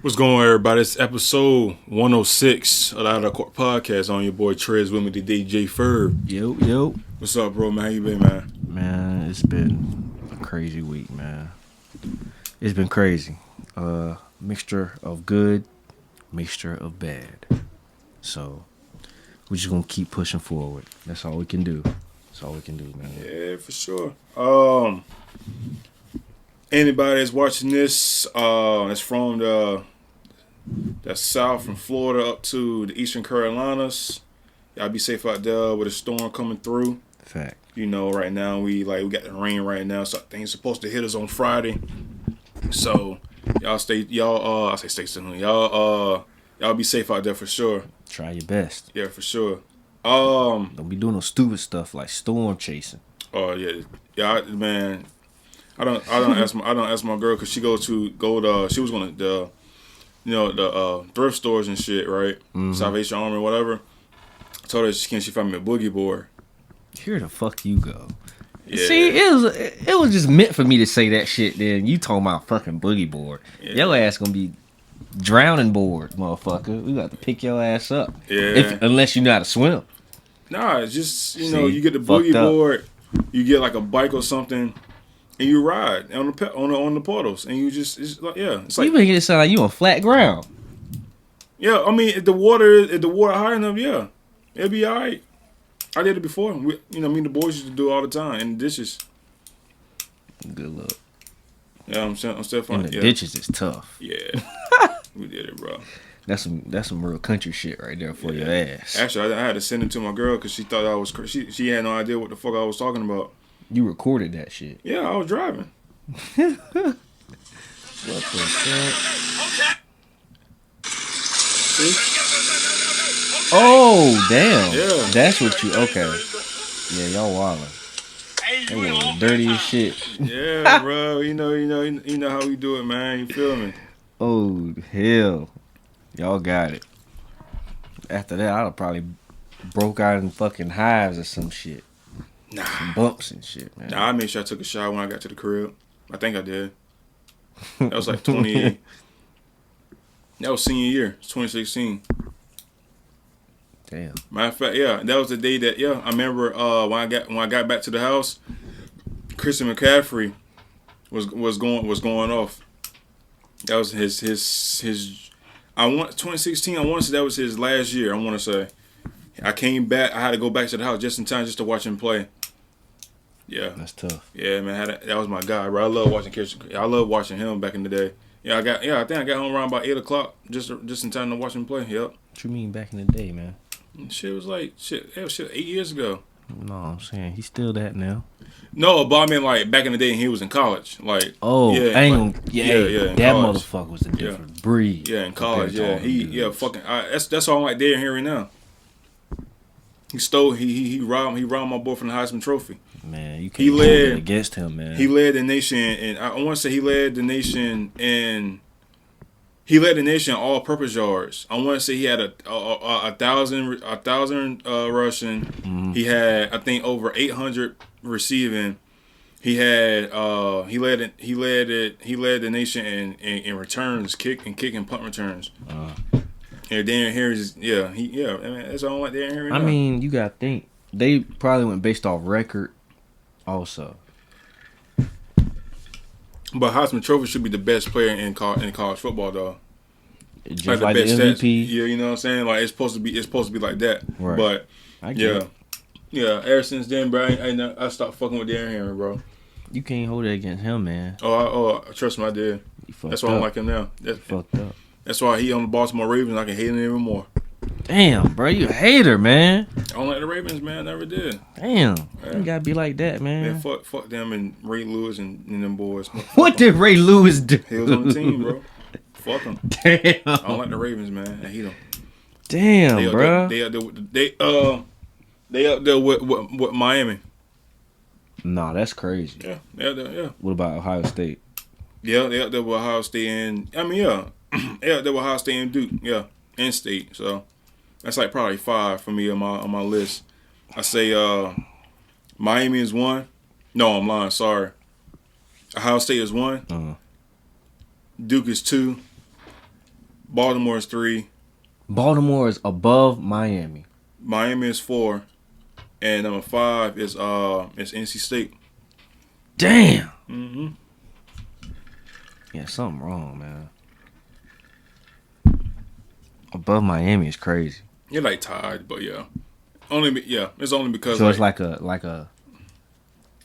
What's going on, everybody? It's episode 106 of the Out of Court podcast on your boy Trez with me today, J Ferb. Yo. What's up, bro, man? How you been, man? Man, it's been a crazy week, man. It's been crazy. Mixture of good, mixture of bad. So, we're just going to keep pushing forward. That's all we can do. That's all we can do, man. Yeah, for sure. Anybody that's watching this, that's from the south, from Florida up to the Eastern Carolinas, y'all be safe out there with a storm coming through. Fact. You know, right now we got the rain right now, so things supposed to hit us on Friday. So y'all stay tuned. Y'all be safe out there for sure. Try your best. Yeah, for sure. Don't be doing no stupid stuff like storm chasing. Oh yeah, man. I don't ask my girl because she goes to she was going to the thrift stores and shit, right? Mm-hmm. Salvation Army or whatever. I told her she find me a boogie board. Here the fuck you go. Yeah. See, it was just meant for me to say that shit. Then you talking about fucking boogie board. Yeah. Your ass gonna be drowning board, motherfucker. We got to pick your ass up. Yeah. Unless you know how to swim. Nah, it's just you get the boogie board, you get like a bike or something, and you ride on the portals, and you just it's like you making it sound like you on flat ground. Yeah, I mean if the water high enough, yeah, it'll be alright. I did it before. Me and the boys used to do it all the time in the dishes. Good luck. Yeah, I'm still fine. In the ditches is tough. Yeah, we did it, bro. That's some real country shit right there for your ass. Actually, I had to send it to my girl because she thought I was she had no idea what the fuck I was talking about. You recorded that shit. Yeah, I was driving. What the fuck? See? Oh, damn. Yeah. That's what you... Okay. Yeah, y'all wildin'. They were dirty as shit. Yeah, bro. You know how we do it, man. You feel me? Oh, hell. Y'all got it. After that, I'd have probably broke out in fucking hives or some shit. Nah. Some bumps and shit, man. Nah, I made sure I took a shower when I got to the crib. I think I did. That was like 20... That was senior year. 2016. Damn. Matter of fact, yeah, that was the day that I remember when I got back to the house, Christian McCaffrey was going off. That was his 2016. I want to say that was his last year. I want to say I came back. I had to go back to the house just in time just to watch him play. Yeah, that's tough. Yeah, man, that was my guy, bro. I love watching Christian. I love watching him back in the day. Yeah, I think I got home around about 8:00 just in time to watch him play. Yep. What you mean back in the day, man? Shit was like shit 8 years ago. No, I'm saying he's still that now. No, but I mean like back in the day when he was in college. Like that college. Motherfucker was a different breed. Yeah, in college. Yeah, fucking. That's all I'm like there hearing now. He robbed my boy from the Heisman Trophy. Man, you can't hold it against him, man. He led the nation, and I want to say he led the nation in all-purpose yards. I want to say he had a thousand rushing. Mm-hmm. He had, I think, over 800 receiving. He had he led the nation in returns, kick and punt returns. And Darren Harris, I mean, that's all like Darren Harris. I mean, you gotta think they probably went based off record, also. But Heisman Trophy should be the best player in college football, though. Just like the MVP. Stats. Yeah, you know what I'm saying. Like it's supposed to be like that. Right. But I get it. Yeah. Ever since then, bro, I stopped fucking with Darren Henry, bro. You can't hold it against him, man. Oh, trust me, I did. That's why I don't like him now. That's fucked up. That's why he on the Baltimore Ravens. I can hate him even more. Damn, bro, you a hater, man. I don't like the Ravens, man. I never did. Damn, you gotta be like that, man. Man, fuck them and Ray Lewis and them boys. What did Ray Lewis do? He was on the team, bro. Fuck him. Damn. I don't like the Ravens, man. I hate them. Damn, bro. They up there with Miami. Nah, that's crazy. Yeah, they up there. Yeah. What about Ohio State? Yeah, they up there with Ohio State and they up there with Ohio State and Duke. Yeah, and State. So that's like probably 5 for me on my list. I say Miami is 1. No, I'm lying. Sorry. Ohio State is 1. Uh-huh. Duke is 2. Baltimore is 3. Baltimore is above Miami. Miami is 4. And number 5 is NC State. Damn. Mm-hmm. Yeah, something wrong, man. Above Miami is crazy. You're like tied, but yeah. It's only because So it's like a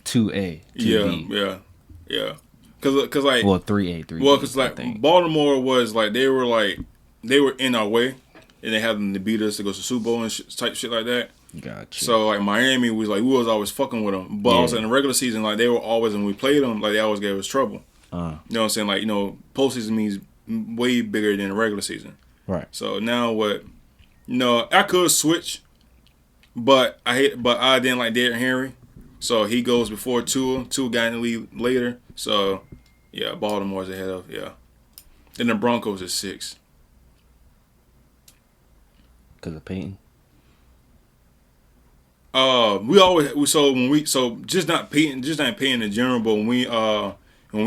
2A, 2B. Yeah. Cause like 3A, 3B. well, cause like Baltimore was like they were in our way, and they had them to beat us to go to Super Bowl and type shit like that. Gotcha. So like Miami was like we was always fucking with them, but also in the regular season like they were always when we played them like they always gave us trouble. You know what I'm saying? Like postseason means way bigger than the regular season. Right. So now what? I could switch, but I didn't like Derrick Henry, so he goes before Tua. Tua got in the league later, so yeah, Baltimore's ahead of Then the Broncos is 6. Because of Peyton. Just not Peyton in general, but when we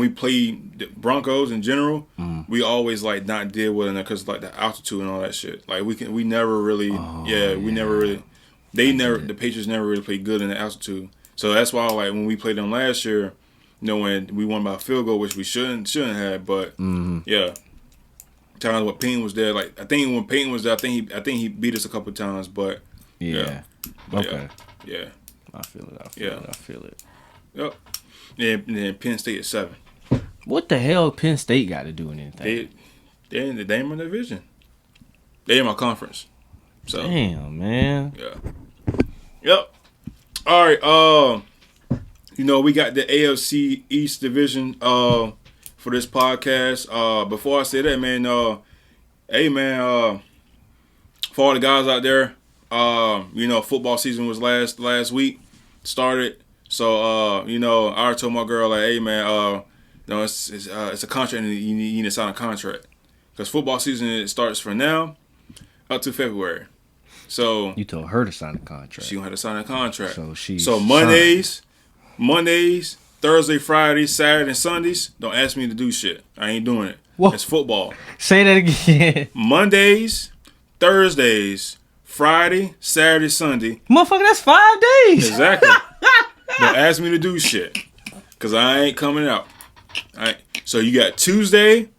played the Broncos in general, we always like not deal with it because like the altitude and all that shit. Like we never really, the Patriots never really played good in the altitude. So that's why like when we played them last year, when we won by a field goal, which we shouldn't have, but yeah, times when Peyton was there, like I think when Peyton was there, I think he beat us a couple times, but yeah. Okay. Yeah. I feel it. Yep. And then Penn State is 7. What the hell Penn State got to do in anything? They're in the Diamond Division. They're in my conference. So damn, man. Yeah. Yep. All right. We got the AFC East Division for this podcast. Before I say that, man, hey man, for all the guys out there, football season was last week started. So I already told my girl like, hey man, it's a contract and you need to sign a contract because football season starts from now up to February. So you told her to sign a contract. She gonna have to sign a contract. So Mondays, Thursday, Friday, Saturday, and Sundays. Don't ask me to do shit. I ain't doing it. Whoa. It's football. Say that again. Mondays, Thursdays, Friday, Saturday, Sunday. Motherfucker, that's 5 days. Exactly. Don't ask me to do shit, cause I ain't coming out. Alright. So you got Tuesday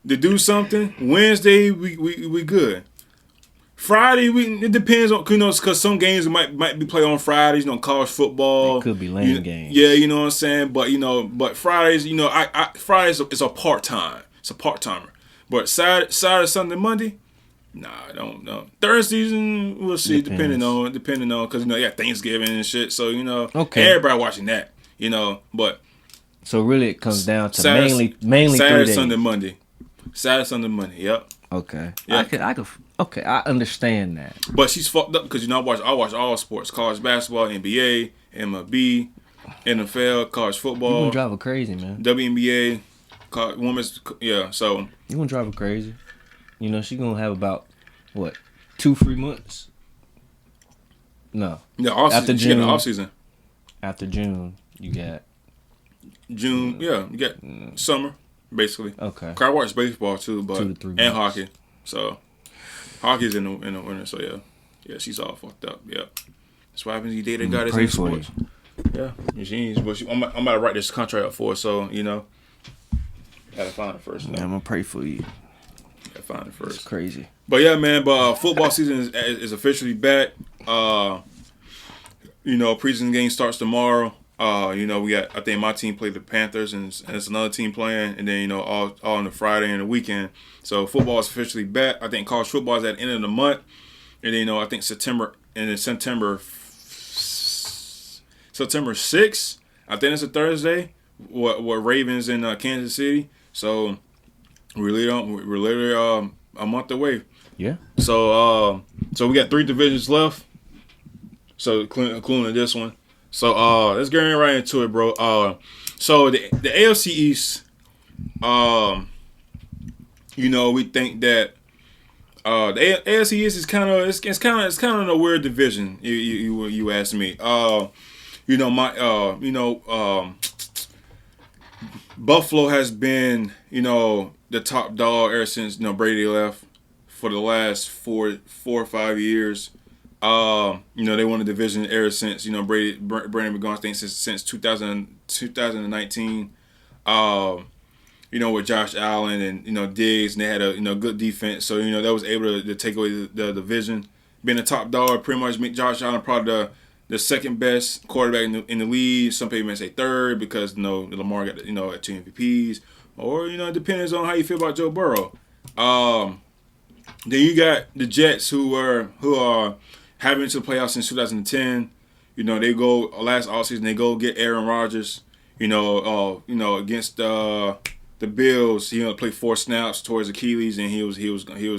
to do something. Wednesday we good. Friday it depends on cause some games might be played on Fridays. College football. It could be lame games. Yeah, you know what I'm saying. But Fridays, Fridays it's a part time. It's a part timer. But Saturday, Sunday, Monday. Nah, don't. Thursdays, we'll see. Depending on, because you got Thanksgiving and shit. So okay, everybody watching that. But so really, it comes down to mainly Saturday, 3 days. Sunday, Monday. Saturday, Sunday, Monday. Yep. Okay. Yeah. I could. Okay, I understand that. But she's fucked up because I watch all sports: college basketball, NBA, MLB, NFL, college football. You gonna drive her crazy, man. WNBA, women's. Yeah. So you gonna drive her crazy. She gonna have about, what, 2 free months? No. Yeah, after June. Off season. After June, you got June. Yeah, you got summer, basically. Okay. I watch baseball too, but 2 to 3 months. And hockey. So hockey's in the winter. So yeah, she's all fucked up. Yeah, that's what happens. You date a guy that's in sports. Yeah, I'm about to write this contract up for her, so gotta find it first. Yeah, I'm gonna pray for you. Find it first. It's crazy. But yeah, man. But football season is officially back. Preseason game starts tomorrow. We got. I think my team played the Panthers, and it's another team playing, and then all on the Friday and the weekend. So football is officially back. I think college football is at the end of the month, and then I think September 6th. I think it's a Thursday. What Ravens in Kansas City. So. We're literally a month away. Yeah. So we got 3 divisions left. So including this one. So let's get right into it, bro. So the AFC East, we think that the AFC East is kind of a weird division. You ask me. Buffalo has been, the top dog ever since Brady left for the last 4 or 5 years. They won the division ever since Brandon McGowan thing since 2019. With Josh Allen and Diggs, and they had a good defense, so that was able to take away the division. Being a top dog, pretty much make Josh Allen probably the second best quarterback in the league. Some people may say third because Lamar got 2 MVPs, or it depends on how you feel about Joe Burrow. Then you got the Jets who are having to the playoffs since 2010. They go last offseason, they go get Aaron Rodgers. Against the Bills, he only played 4 snaps towards Achilles, and he was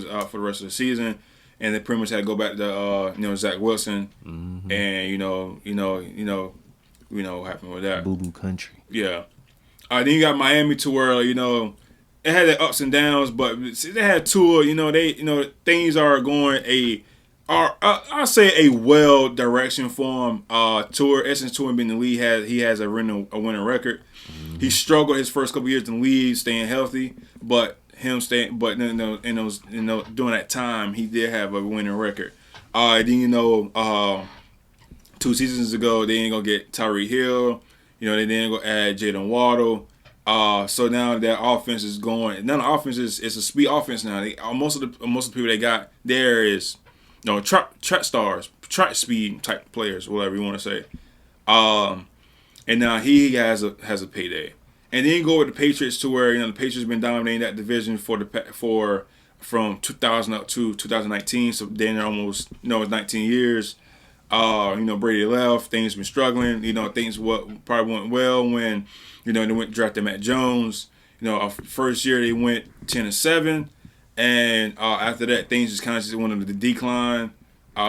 out for the rest of the season. And they pretty much had to go back to Zach Wilson, and what happened with that. Boo boo country. Yeah. Then you got Miami to where it had their ups and downs, but they had Tua. Things are going I'll say a well direction for him. Tua being in the league he has a winning record. Mm-hmm. He struggled his first couple years in the league, staying healthy, but during that time he did have a winning record. Then 2 seasons ago they ain't gonna get Tyreek Hill. They didn't go add Jalen Waddle. So now that offense is going. Now the offense is a speed offense now. Most of the people they got there is track stars, track speed type players, whatever you want to say. And now he has a payday. And then you go with the Patriots to where the Patriots been dominating that division from 2000 up to 2019. So then they're almost it's 19 years. Brady left. Things been struggling. Things probably went well when they went and drafted Matt Jones. First year they went 10-7, and after that things just kind of went into the decline.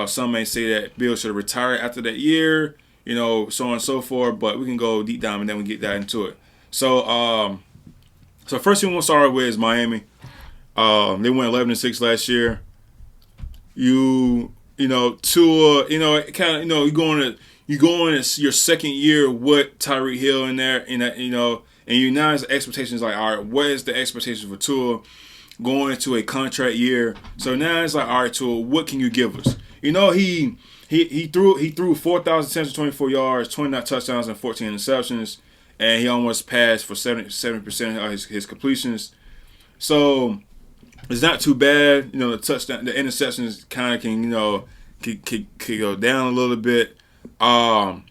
Some may say that Bill should have retired after that year. So on and so forth. But we can go deep down and then we get that into it. So first thing we'll start with is Miami. They went 11-6 last year. Tua, you go into your second year with Tyreek Hill in there, and you now has expectations like, all right, what is the expectation for Tua going into a contract year? So now it's like, all right, Tua, what can you give us? He threw 4,724 yards, 29 touchdowns, and 14 interceptions, and he almost passed for 70% of his completions. So it's not too bad. The touchdown, the interceptions kind of can go down a little bit. So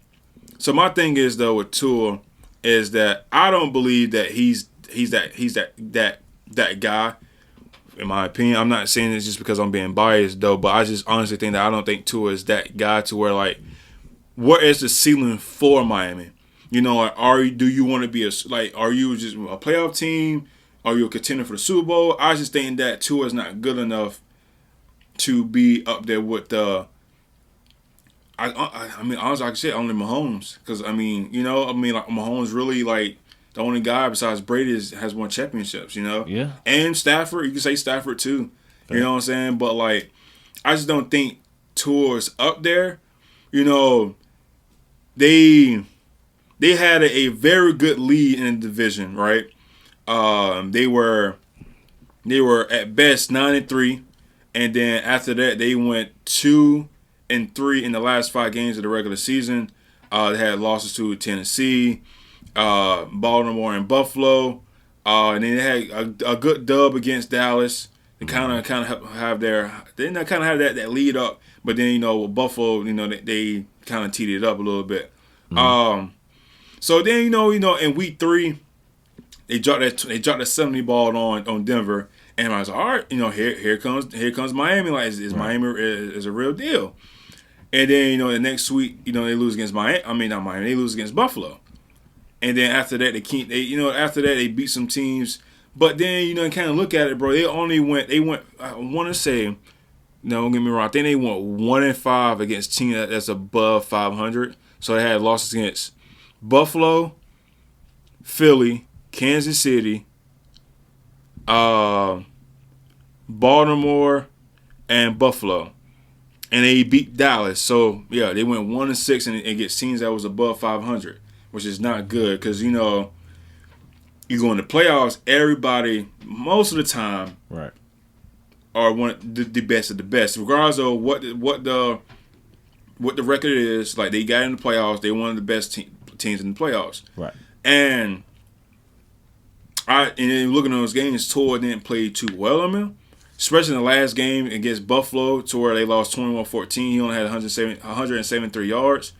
my thing is though with Tua is that I don't believe that he's that guy. In my opinion, I'm not saying this just because I'm being biased though, but I just honestly think that I don't think Tua is that guy to where what is the ceiling for Miami? Do you want to be are you just a playoff team? Are you a contender for the Super Bowl? I just think that Tua is not good enough to be up there with the. Honestly, I can say only Mahomes, because Mahomes really the only guy besides Brady has won championships. Yeah. And Stafford, you can say Stafford too. You know what I'm saying? But I just don't think Tua is up there. They had a very good lead in the division, right? They were at best 9-3, and then after that they went 2-3 in the last 5 games of the regular season. They had losses to Tennessee, Baltimore, and Buffalo, and then they had a good dub against Dallas. They kind of have that lead up, but then with Buffalo, they kind of teed it up a little bit. Mm-hmm. So then in week 3. They dropped that 70 ball on Denver, and I was like, all right, here comes Miami. Miami is a real deal. And then the next week, they lose against They lose against Buffalo, and then after that they beat some teams. But then kind of look at it, bro. They went. I want to say, don't get me wrong. I think they went 1-5 against teams that's above 500. So they had losses against Buffalo, Philly, Kansas City, Baltimore, and Buffalo, and they beat Dallas. So yeah, they went 1-6 and get teams that was above 500, which is not good because You go in the playoffs, everybody most of the time right. are one of the best of the best, regardless of what the record is. Like they got in the playoffs, they one of the best teams in the playoffs. Right. And then looking at those games, Tua didn't play too well on them, especially in the last game against Buffalo, to where they lost 21-14. He only had 173 yards,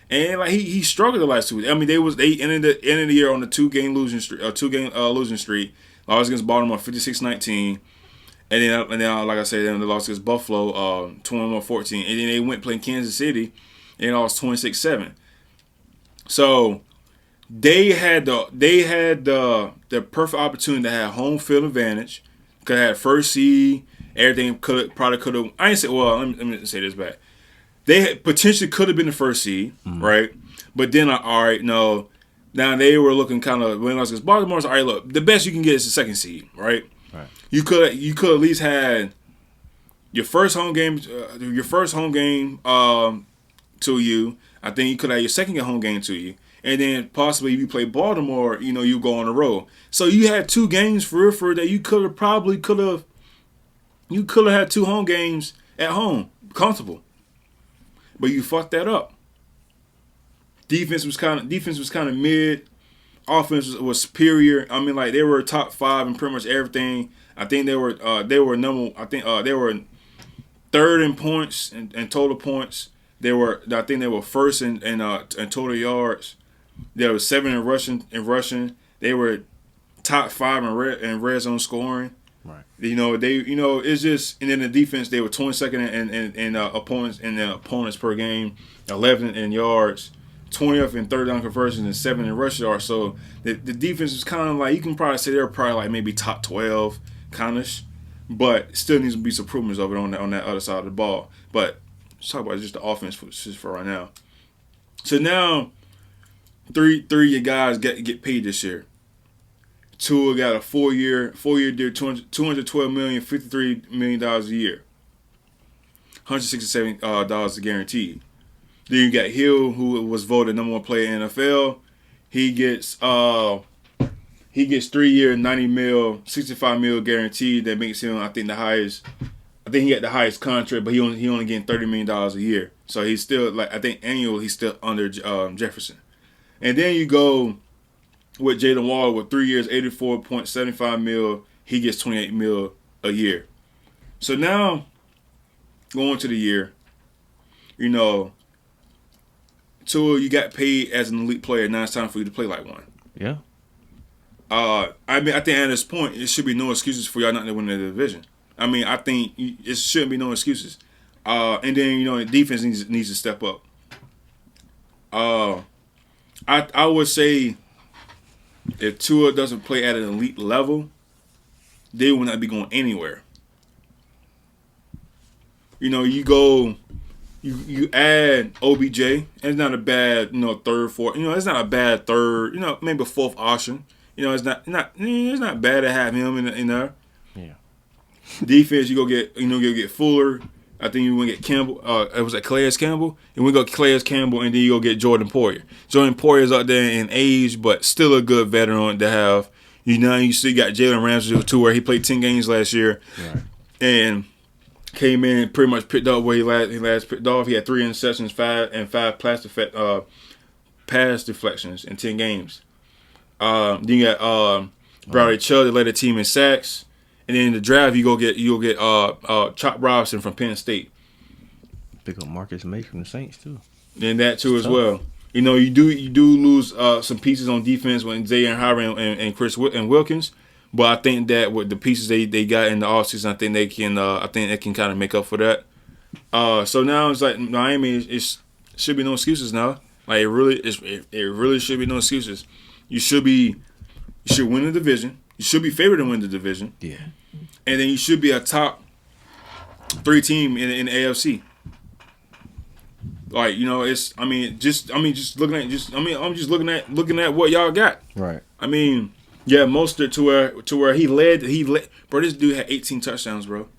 and like he struggled the last 2 weeks. I mean, they ended the year on a two-game losing streak. Lost against Baltimore 56-19. And then, like I said, then they lost against Buffalo 21-14. And then they went playing Kansas City and they lost 26-7. So they had the perfect opportunity to have home field advantage. Could have had first seed. Everything could have. I ain't say. Well, let me say this back. They potentially could have been the first seed, right? But then, all right, no. Now they were looking kind of when I was against Baltimore. All right, look, the best you can get is the second seed, right? Right. You could at least had your first home game to you. I think you could have your second home game to you, and then possibly if you play Baltimore, you go on the road. So you had 2 games for that you could have had 2 home games at home comfortable, but you fucked that up. Defense was kind of mid. Offense was superior. I mean, like they were top 5 in pretty much everything. I think they were they were third in points and total points. I think they were first in total yards. They were 7 in rushing. They were top 5 in red zone scoring. Right. It's just, and then the defense, they were 22nd in opponents per game, 11th in yards, 20th in third down conversions, and 7th in rush yards. So the defense was kind of like, you can probably say they're probably like maybe top 12 kind of, but still needs to be some improvements over on that other side of the ball. But let's talk about just the offense for right now. So now, three of your guys get paid this year. Tua got a 4-year deal, $212 million, $53 million a year, $167 guaranteed. Then you got Hill, who was voted number 1 player in NFL. He gets 3-year, $90 million, $65 million guaranteed. That makes him, I think, the highest. I think he got the highest contract, but he only getting $30 million a year. So he's still, like, I think annual he's still under Jefferson. And then you go with Jalen Waddle with 3 years, $84.75 million. He gets $28 million a year. So now, going to the year, Tua, you got paid as an elite player. Now it's time for you to play like one. Yeah. I think at this point, it should be no excuses for y'all not to win the division. I mean, I think it shouldn't be no excuses. And then, the defense needs to step up. I would say if Tua doesn't play at an elite level, they will not be going anywhere. You add OBJ, and it's not a bad, third, fourth. It's not a bad third. Maybe a fourth option. It's not bad to have him in there. Yeah. Defense, you get Fuller. I think you want to get Campbell. It was Calais Campbell, and we go Calais Campbell, and then you go get Jordan Poyer. Jordan Poyer's out there in age, but still a good veteran to have. You still got Jalen Ramsey too, where he played 10 games last year, right, and came in pretty much picked up where he last picked off. He had 3 interceptions, 5 pass deflections in 10 games. Then you got Bradley Chubb that led the team in sacks. And then in the draft, you'll get Chop Robinson from Penn State. Pick up Marcus May from the Saints too. And that too as well. You do lose some pieces on defense with Zaire Howard and Chris Wilkins, but I think that with the pieces they got in the offseason, I think they can kind of make up for that. So now it's like Miami, it should be no excuses now. Like it really should be no excuses. You should win the division. You should be favored to win the division. Yeah. And then you should be a top 3 team in the AFC. Like, I'm just looking at what y'all got. Right. I mean, yeah, Mostert to where he led. Bro, this dude had 18 touchdowns, bro.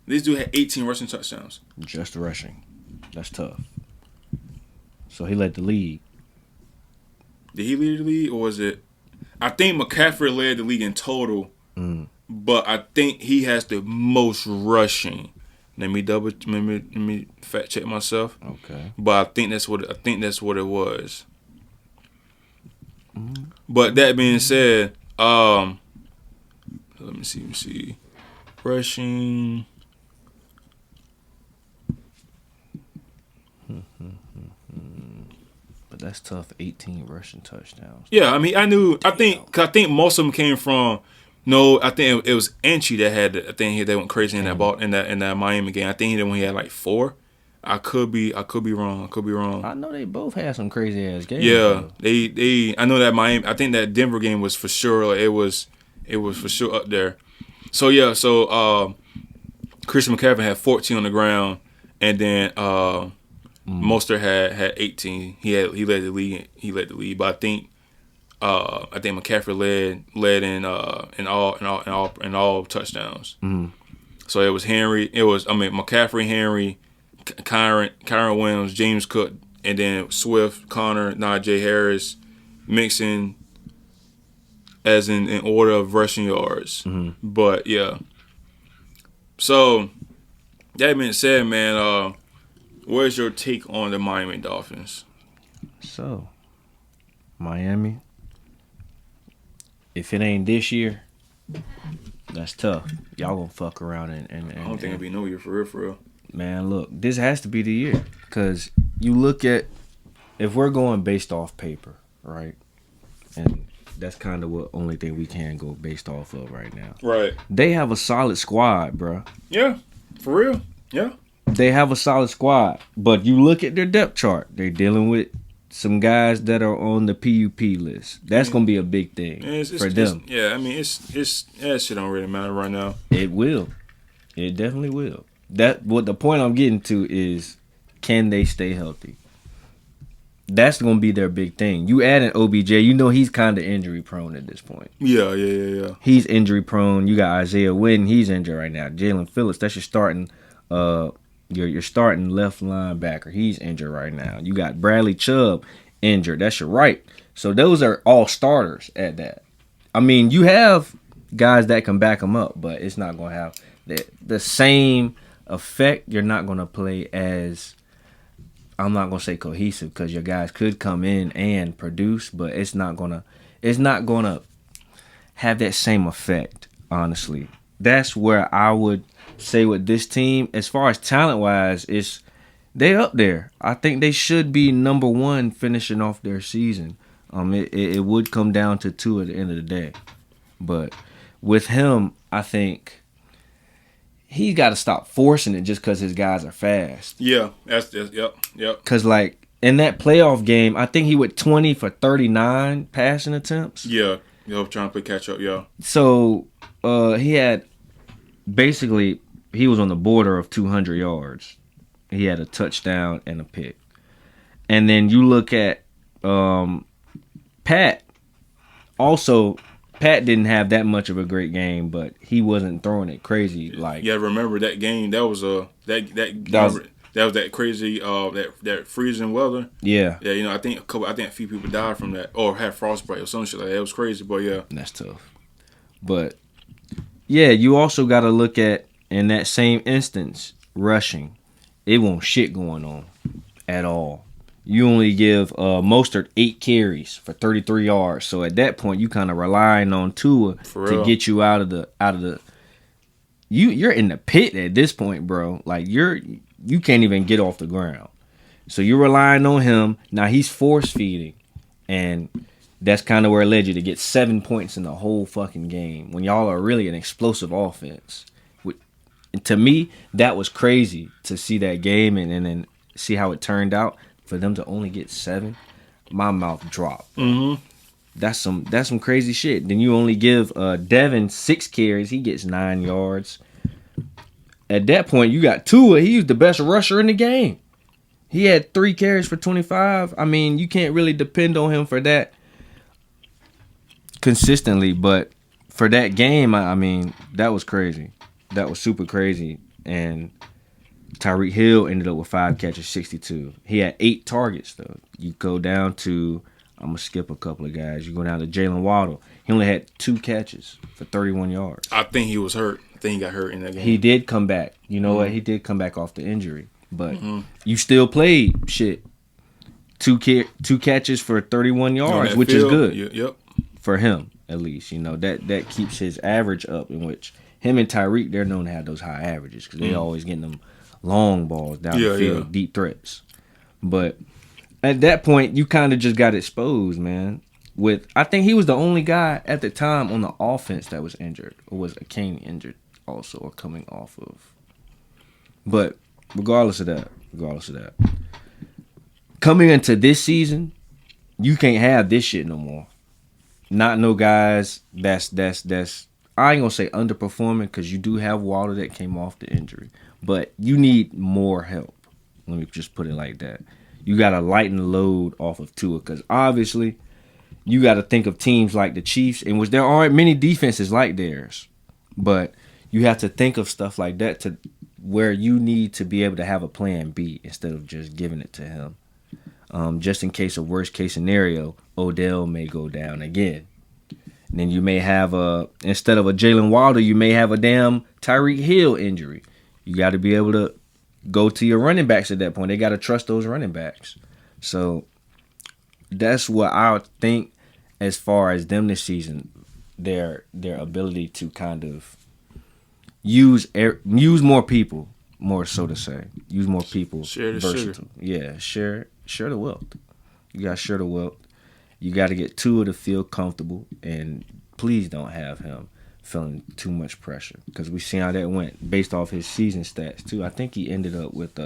This dude had 18 rushing touchdowns. Just rushing. That's tough. So he led the league. Did he lead the league, or was it? I think McCaffrey led the league in total, but I think he has the most rushing. Let me fact check myself. Okay. But I think that's what it was. But that being said, let me see. Rushing. But that's tough. 18 rushing touchdowns. Yeah, I mean, I think most of them came from. No, I think it was Enchi that had. I think they went crazy in that ball in that Miami game. I think he had like 4. I could be wrong. I know they both had some crazy ass games. Yeah, they. I know that Miami. I think that Denver game was for sure. Like, it was for sure up there. So yeah, Christian McCaffrey had 14 on the ground, and then Mostert had 18. He led the league. But I think McCaffrey led in all touchdowns. Mm-hmm. So it was McCaffrey, Henry, Kyron Williams, James Cook, and then Swift, Connor, Najee Harris, Mixon, as in order of rushing yards. Mm-hmm. But yeah. So that being said, man, where's your take on the Miami Dolphins? So, Miami, if it ain't this year, that's tough. Y'all gonna fuck around and I don't think it'll be no year for real. Man, look, this has to be the year. Because you look at, if we're going based off paper, right? And that's kind of what only thing we can go based off of right now. Right. They have a solid squad, bro. Yeah, for real. Yeah. They have a solid squad. But you look at their depth chart. They're dealing with some guys that are on the PUP list. That's going to be a big thing for them. That shit don't really matter right now. It will. It definitely will. The point I'm getting to is, can they stay healthy? That's going to be their big thing. You add an OBJ, you know he's kind of injury prone at this point. Yeah. He's injury prone. You got Isaiah Wynn, he's injured right now. Jalen Phillips, that's your starting your starting left linebacker. He's injured right now. You got Bradley Chubb injured. That's your right. So those are all starters at that. I mean, you have guys that can back them up, but it's not going to have the same effect. You're not going to play as, I'm not going to say cohesive, because your guys could come in and produce, but it's not going to have that same effect, honestly. That's where I would say with this team, as far as talent-wise, they up there. I think they should be number 1 finishing off their season. It would come down to 2 at the end of the day. But with him, I think he's got to stop forcing it just because his guys are fast. Yeah, yep. Because, like, in that playoff game, I think he went 20 for 39 passing attempts. Yeah, trying to play catch up, yeah. So, he had, basically, he was on the border of 200 yards. He had a touchdown and a pick. And then you look at Pat. Also, Pat didn't have that much of a great game, but he wasn't throwing it crazy. Like, yeah, remember that game? That was that crazy that freezing weather. Yeah, yeah. I think a few people died from that, or had frostbite or some shit like that. It was crazy, but yeah, that's tough. But yeah, you also got to look at, in that same instance, rushing. It won't shit going on at all. You only give Mostert 8 carries for 33 yards. So at that point, you kind of relying on Tua to get you out of the. You're in the pit at this point, bro. Like, you can't even get off the ground. So you're relying on him. Now he's force feeding, and that's kind of where it led you to get 7 points in the whole fucking game when y'all are really an explosive offense. And to me, that was crazy to see that game and then see how it turned out. For them to only get 7, my mouth dropped. Mm-hmm. That's some crazy shit. Then you only give Devin 6 carries. He gets 9 yards. At that point, you got Tua. He was the best rusher in the game. He had 3 carries for 25. I mean, you can't really depend on him for that consistently. But for that game, I mean, that was crazy. That was super crazy. And Tyreek Hill ended up with 5 catches, 62. He had 8 targets, though. You go down to I'm gonna skip a couple of guys. You go down to Jalen Waddle. He only had 2 catches for 31 yards. I think he was hurt. I think he got hurt in that game. He did come back. You know what? He did come back off the injury, but you still played shit. 2 catches for 31 yards, which field, is good. Yep. For him, at least. You know, that keeps his average up, in which him and Tyreek, they're known to have those high averages because they always getting them long balls down the field, deep threats. But at that point, you kind of just got exposed, man. I think he was the only guy at the time on the offense that was injured, or was Kane injured also, or coming off of. But regardless of that, coming into this season, you can't have this shit no more. Not no guys that's I ain't gonna say underperforming, because you do have Waller that came off the injury, but you need more help. Let me just put it like that. You got to lighten the load off of Tua, because obviously you got to think of teams like the Chiefs, in which there aren't many defenses like theirs, but you have to think of stuff like that to where you need to be able to have a plan B instead of just giving it to him. Just in case of worst case scenario, Odell may go down again. And then you may have instead of a Jalen Waddle, you may have a damn Tyreek Hill injury. You got to be able to go to your running backs at that point. They got to trust those running backs. So that's what I think as far as them this season, their ability to kind of use more people, more so to say. Use more people. Share the versatile. sugar. Yeah, share the wealth. You got to share the wealth. You got to get Tua to feel comfortable, and please don't have him feeling too much pressure, because we seen how that went based off his season stats too. I think he ended up with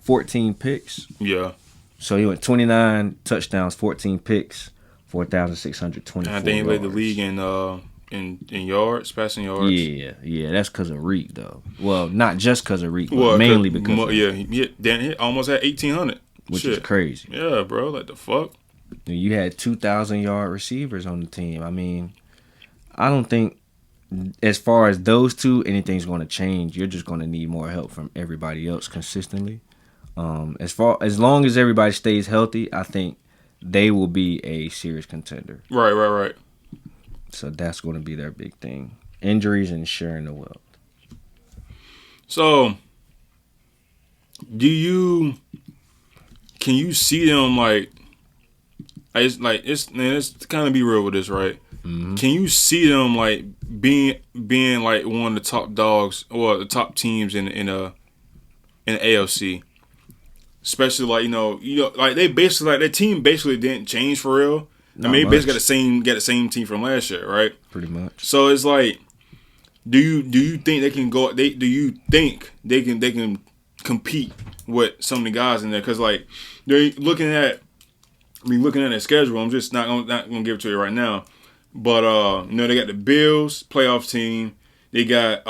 14 picks. Yeah. So he went 29 touchdowns, 14 picks, 4,624 I think he led the league in yards, passing yards. Yeah, that's because of Reek though. Well, not just because of Reek, but mainly because of he almost had 1,800, which is crazy. Yeah, bro, like the fuck. You had 2,000-yard receivers on the team. I mean, I don't think, as far as those two, anything's going to change. You're just going to need more help from everybody else consistently. As long as everybody stays healthy, I think they will be a serious contender. Right. So that's going to be their big thing: injuries and sharing the wealth. So, can you see them like? Let's kind of be real with this, right? Mm-hmm. Can you see them like being like one of the top dogs or the top teams in the AFC? Especially like you know like they basically like their team basically didn't change for real. Not I mean, basically got the same team from last year, right? Pretty much. So it's like, do you think they can go? Do you think they can compete with some of the guys in there? Because like they're looking at their schedule. I'm just not gonna give it to you right now. But they got the Bills playoff team. They got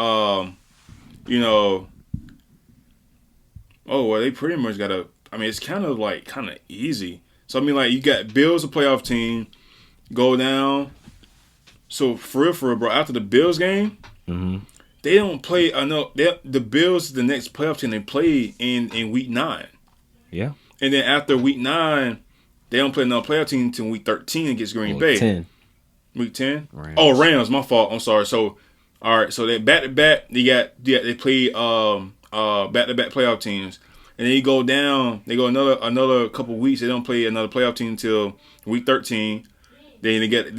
they pretty much got it's kind of easy. So I mean, like you got Bills a playoff team, go down. So for real, bro. After the Bills game, they don't play. I know the Bills, the next playoff team they play in week 9. Yeah. And then after week 9, they don't play another playoff team until week 13 against Green Bay. 10. Week 10? Rams. Oh, Rams. My fault. I'm sorry. So, all right. So they back to back. They play back to back playoff teams, and then you go down. They go another couple weeks. They don't play another playoff team until week 13. Then they get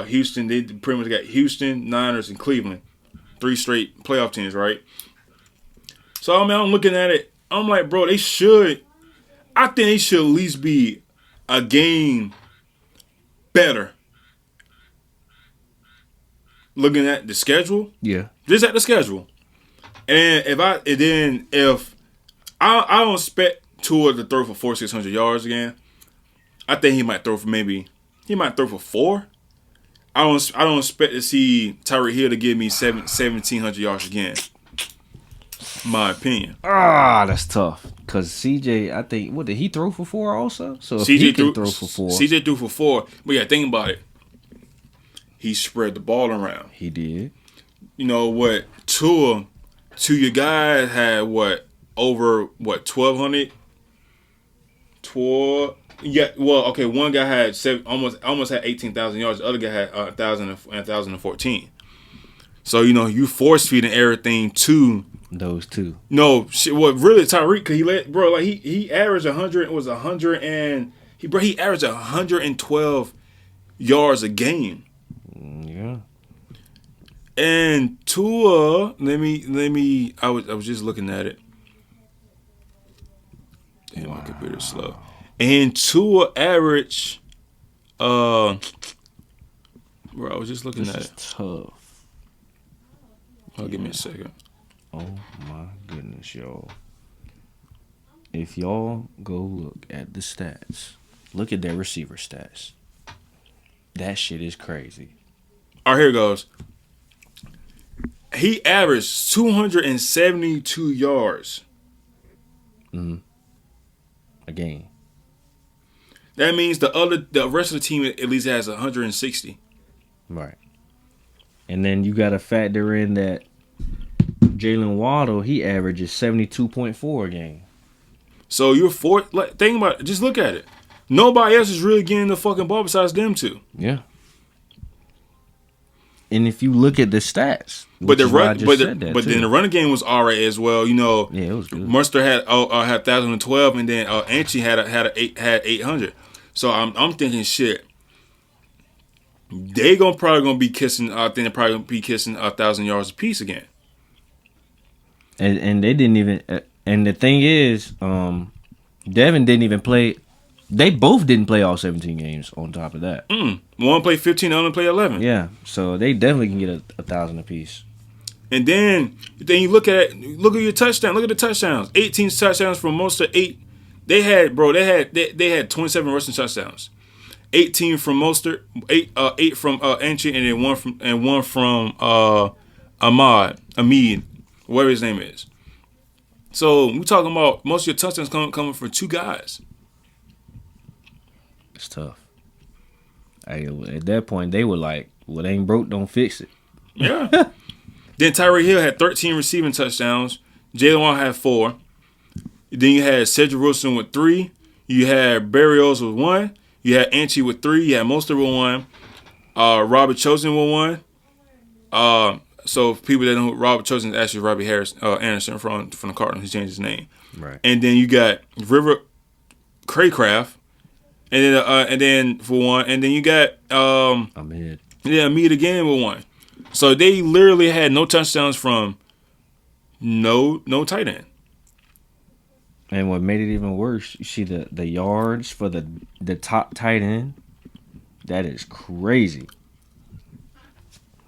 Houston. They pretty much got Houston, Niners, and Cleveland. 3 straight playoff teams, right? So I mean, I'm looking at it. I'm like, bro, they should. I think they should at least be a game better. Looking at the schedule, yeah, just at the schedule, and if I don't expect Tua to throw for 400-600 yards again, I think he might throw for 4. I don't expect to see Tyreek Hill to give me 1,700 yards again. My opinion. That's tough. Cause CJ, I think, what did he throw for 4 also? So if CJ he can throw for 4, CJ threw for 4. But yeah, think about it. He spread the ball around. He did. You know what? Tua, your guys had over 1,200. Yeah, well, okay. One guy had almost had 18,000 yards. The other guy had 1,014. So you force feeding everything to Those two. no shit. What really Tyreek? Cause he let bro like he averaged 100 was 100 and he averaged 112 yards a game. Yeah. And Tua, let me. I was just looking at it. Damn, my computer's slow. And Tua average, bro, I was just looking at This it. is tough. Oh, give me a second. Oh my goodness, y'all. If y'all go look at the stats, look at their receiver stats. That shit is crazy. All right, here it goes. He averaged 272 yards. A game. That means the rest of the team at least has 160. Right. And then you got to factor in that Jalen Waddle, he averages 72.4 a game. So you're think about it. Just look at it. Nobody else is really getting the fucking ball besides them two. Yeah. And if you look at the stats, But the run, then the the running game was alright as well. Yeah, it was good. Munster had 1,012, and then Anchi had 800. So I'm thinking shit. They probably gonna be kissing. I think they're probably gonna be kissing 1,000 yards apiece again. And they didn't even. And the thing is, Devin didn't even play. They both didn't play all 17 games. On top of that, One played 15, the other played 11. Yeah, so they definitely can get 1,000 apiece. And then you look at your touchdown. Look at the touchdowns. 18 touchdowns from most of 8. They had 27 rushing touchdowns. 18 from Mostert, 8 from Anchi, and then one from Ahmed, whatever his name is. So we're talking about most of your touchdowns coming from two guys. It's tough. At that point, they were like, "What ain't broke, don't fix it." Yeah. Then Tyreek Hill had 13 receiving touchdowns. Jalen Waddle had 4. Then you had Cedric Wilson with 3. You had Berrios with 1. You had Anchi with 3. You had Mostert with 1. Robert Chosen with 1. So people that know who Robert Chosen is actually Robbie Anderson from the Cardinals. He changed his name. Right. And then you got River Craycraft. And then for 1. And then you got Ahmed. Yeah, Ahmed again with 1. So they literally had no touchdowns from no tight end. And what made it even worse, you see the yards for the top tight end. That is crazy.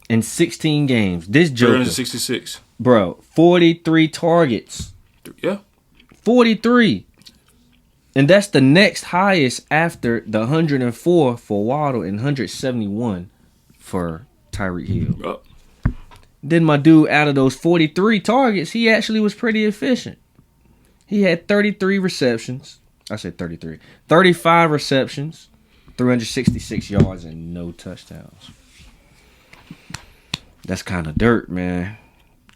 In 16 games, this joker, 366. bro, 43 targets. Yeah. 43. And that's the next highest after the 104 for Waddle and 171 for Tyreek Hill. Oh. Then my dude, out of those 43 targets, he actually was pretty efficient. He had 33 receptions. I said 33. 35 receptions, 366 yards, and no touchdowns. That's kind of dirt, man.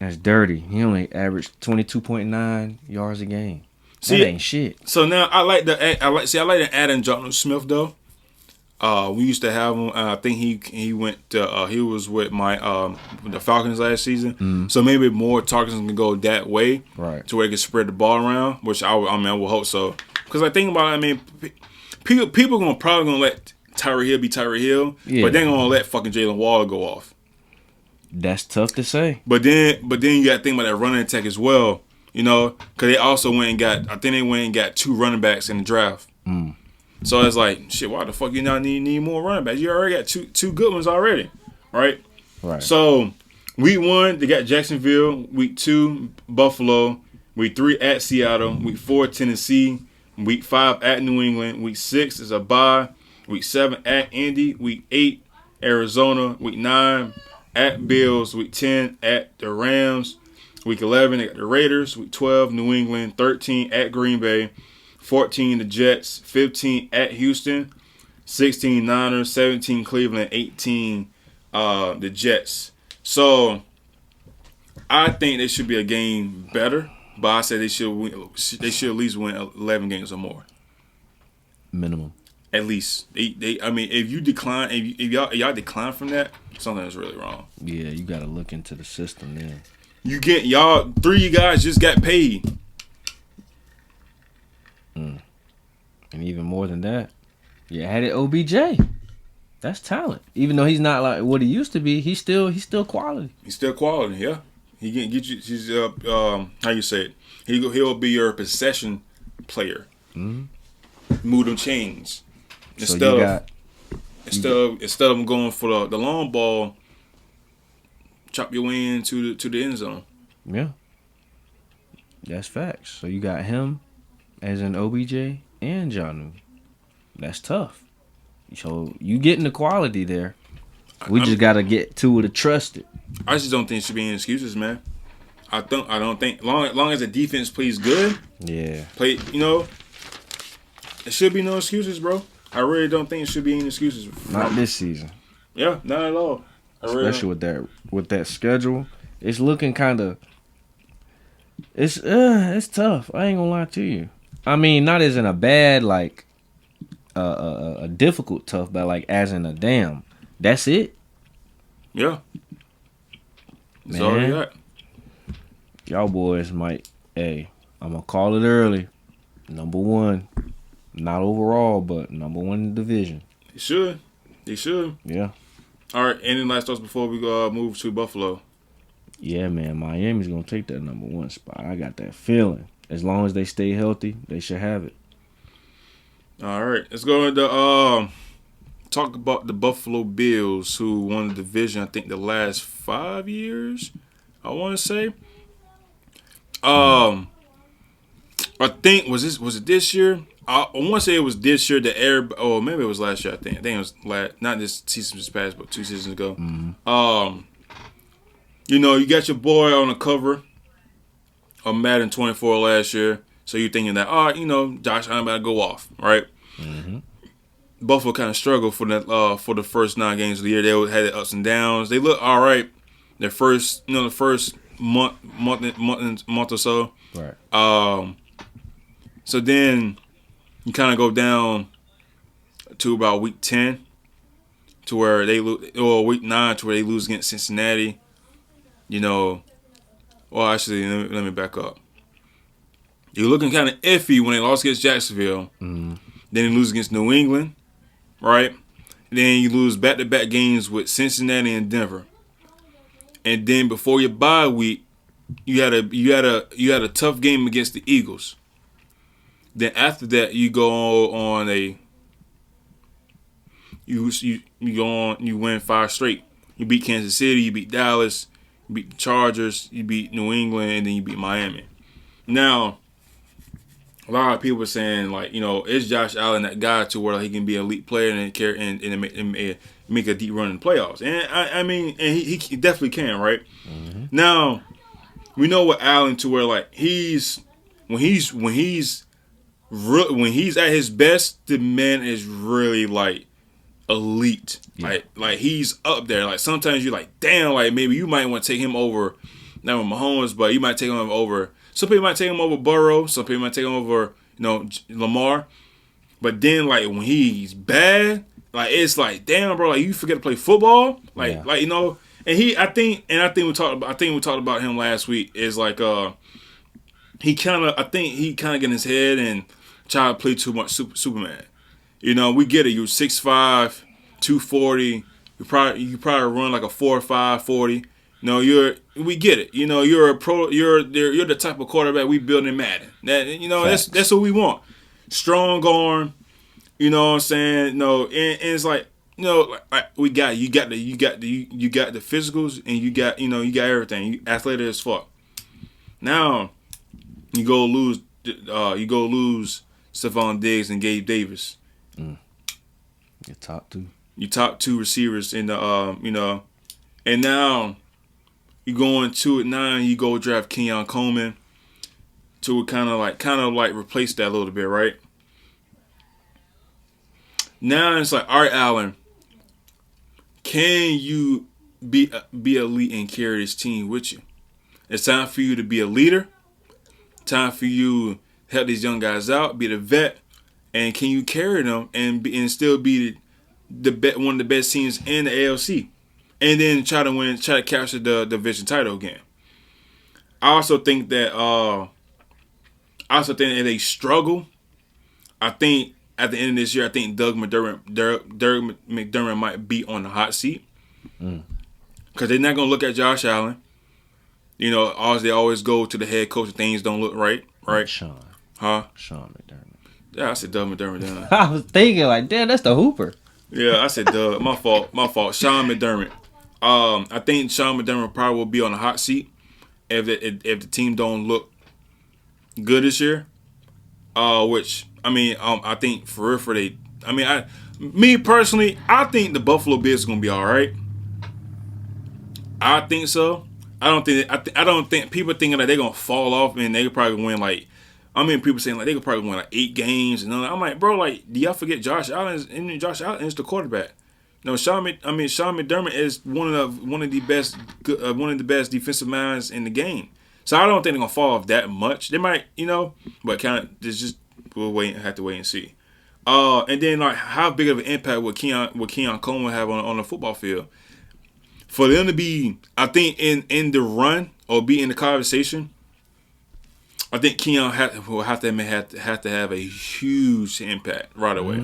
That's dirty. He only averaged 22.9 yards a game. That ain't shit. So now I like the Adam Jonathan Smith though. We used to have him. I think he went to, he was with the Falcons last season. So maybe more targets can go that way, right? To where they can spread the ball around. Which I will hope so. Because I think about it, people probably gonna let Tyreek Hill be Tyreek Hill, but they're gonna let fucking Jalen Waddle go off. That's tough to say. But then you got to think about that running attack as well. Because they also went and got 2 running backs in the draft. So it's like, shit, why the fuck you not need more running backs? You already got two good ones already, right? Right. So week 1, they got Jacksonville. Week 2, Buffalo. Week 3 at Seattle. Week 4, Tennessee. Week 5 at New England. Week 6 is a bye. Week 7 at Indy. Week 8, Arizona. Week 9 at Bills. Week 10 at the Rams. Week 11, they got the Raiders. Week 12, New England. 13 at Green Bay. 14, the Jets. 15 at Houston. 16, Niners. 17, Cleveland. 18, the Jets. So I think they should be a game better, but I say they should at least win 11 games or more. minimum. At least I mean, if you decline, if y'all decline from that, something is really wrong. Yeah, you got to look into the system then. You get y'all 3 of you guys just got paid. And even more than that, you added OBJ. That's talent. Even though he's not like what he used to be, he's still quality. He's still quality, yeah. He can get you. He's how you say it? He'll be your possession player. Mm-hmm. Move them chains instead of going for the long ball. Chop your way into the end zone. Yeah, that's facts. So you got him as an OBJ and Jonnu. That's tough. So you getting the quality there. We just gotta get to trust it. I just don't think it should be any excuses, man. I don't think long as the defense plays good. Yeah. It should be no excuses, bro. I really don't think it should be any excuses. Not this season. Yeah, not at all. Especially with that schedule, it's looking kind of. It's tough. I ain't gonna lie to you. I mean, not as in a bad like, a difficult tough, but like as in a damn. That's it. Yeah. That's Man, all we got. Y'all boys might. Hey, I'm gonna call it early. Number 1, not overall, but number 1 in the division. They should. Yeah. All right. Any last thoughts before we move to Buffalo? Yeah, man. Miami's gonna take that number 1 spot. I got that feeling. As long as they stay healthy, they should have it. All right. Let's go into talk about the Buffalo Bills, who won the division. I think the last 5 years. I want to say. I think was it this year? I want to say it was this year. Maybe it was last year. I think it was not this season just passed, but 2 seasons ago. Mm-hmm. You got your boy on the cover of Madden 24 last year, so you're thinking that Josh Allen about to go off, right? Mm-hmm. Buffalo kind of struggled for the first 9 games of the year. They had their ups and downs. They look all right. The first month or so. Right. So then you kind of go down to about week 10 to where they lose, or week 9 to where they lose against Cincinnati. Well, actually, let me back up. You're looking kind of iffy when they lost against Jacksonville. Mm-hmm. Then you lose against New England, right? Then you lose back-to-back games with Cincinnati and Denver. And then before your bye week, you had a tough game against the Eagles. Then after that, you go on you win 5 straight. You beat Kansas City, you beat Dallas, you beat the Chargers, you beat New England, and then you beat Miami. Now, a lot of people are saying is Josh Allen that guy to where he can be an elite player and make a deep run in the playoffs? And I mean, and he definitely can, right? Mm-hmm. Now, we know what Allen to where when he's at his best, the man is really elite. Yeah. Like he's up there. Like sometimes you're like, damn, maybe you might want to take him over, not with Mahomes, but you might take him over. Some people might take him over Burrow. Some people might take him over, Lamar. But then when he's bad, it's damn, bro, you forget to play football, Yeah. And I think we talked about him last week. Is he kind of get in his head and try to play too much Superman. We get it. You're 6'5", 240. You probably run like a 4.5 40. We get it. You're a pro. You're the type of quarterback we build in Madden. That's what we want. Strong arm. You know what I'm saying? No, and it's we got you got the physicals and you got everything. You athletic as fuck. Now you go lose Stephon Diggs and Gabe Davis. Your top 2. Your top 2 receivers in the and now you go in 2 at 9. You go draft Kenyon Coleman to kind of replace that a little bit, right? Now it's all right, Allen. Can you be elite and carry this team with you? It's time for you to be a leader. Time for you to help these young guys out, be the vet, and can you carry them and still be one of the best teams in the AFC, and then try to capture the division title again. I also think that they struggle. I think at the end of this year, I think Doug McDermott might be on the hot seat because they're not gonna look at Josh Allen. You know, they always go to the head coach if things don't look right. Sean McDermott. Yeah, I said Doug McDermott. I was thinking like, damn, that's the Hooper. Yeah, I said Doug. My fault. Sean McDermott. I think Sean McDermott probably will be on the hot seat if the team don't look good this year. Which I think for they. Me personally, I think the Buffalo Bills are gonna be all right. I think so. I don't think people thinking that they're gonna fall off and they could probably win people saying like they could probably win like 8 games and I'm like, bro, like, do y'all forget Josh Allen is the quarterback? No, Sean McDermott is one of the best defensive minds in the game. So I don't think they're gonna fall off that much. They might, but kind of just we'll have to wait and see. And then like how big of an impact would Keon Coleman have on the football field? For them to be, I think, in the run or be in the conversation, I think Keon will have to have a huge impact right away,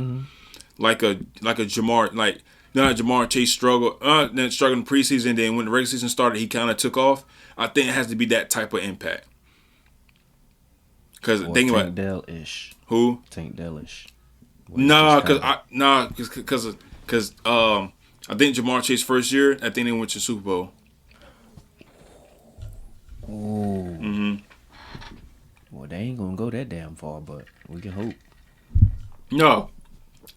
like a Jamar, like not Jamar Chase struggled in preseason. Then when the regular season started, he kind of took off. I think it has to be that type of impact. Because think about Dell-ish. Who? Tank Dell-ish. Because I think Jamar Chase first year, I think they went to Super Bowl. Ooh. Mm-hmm. Well, they ain't gonna go that damn far, but we can hope. No,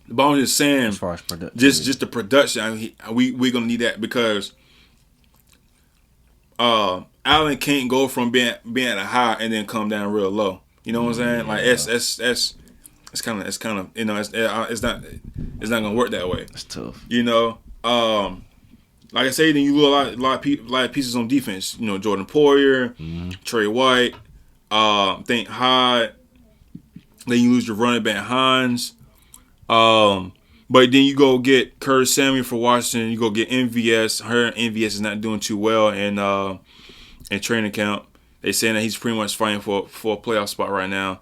but I'm just saying, as far as production, just the production. We're gonna need that because Allen can't go from being at a high and then come down real low. You know what I'm saying? Like it's kind of it's not gonna work that way. It's tough. Like I say, then you lose a lot of pieces on defense. Jordan Poyer, Trey White, think Hyde. Then you lose your running back Hines. But then you go get Curtis Samuel for Washington. You go get MVS. MVS is not doing too well in training camp. They saying that he's pretty much fighting for a playoff spot right now.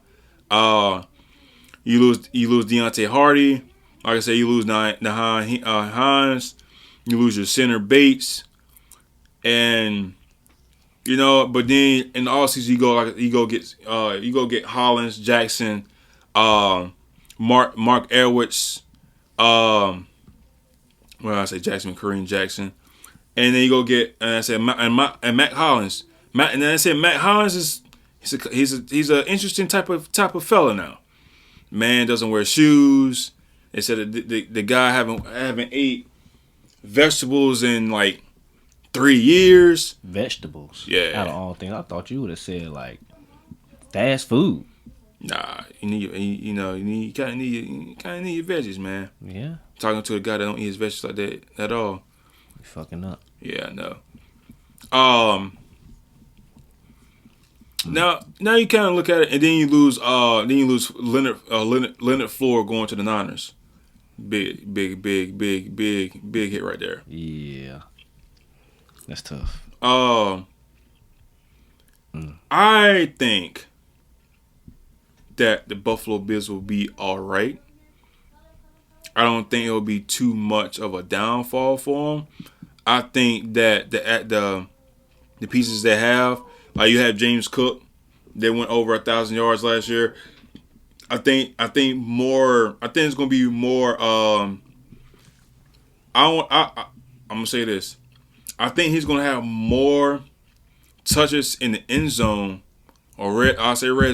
You lose Deontay Hardy. Like I said, you lose Hines. You lose your center Bates, and But then in the offseason, you go get Hollins, Jackson, Mark Edwards. Well, I say Jackson, Kareem Jackson, and then you go get Matt Hollins. And then I said Matt Hollins is he's an interesting type of fella now. Man doesn't wear shoes. They said the guy haven't ate vegetables in like 3 years. Vegetables. Yeah. Out of all things, I thought you would have said like fast food. Nah, you kind of need your veggies, man. Yeah. Talking to a guy that don't eat his veggies like that at all. You fucking up. Yeah, I know. Now you kind of look at it, and then you lose Leonard Floyd going to the Niners. Big hit right there. Yeah, that's tough. I think that the Buffalo Bills will be all right. I don't think it will be too much of a downfall for them. I think that the pieces they have, like you have James Cook, they went over 1,000 yards last year. I think it's gonna be more. I'm gonna say this. I think he's gonna have more touches in the end zone or red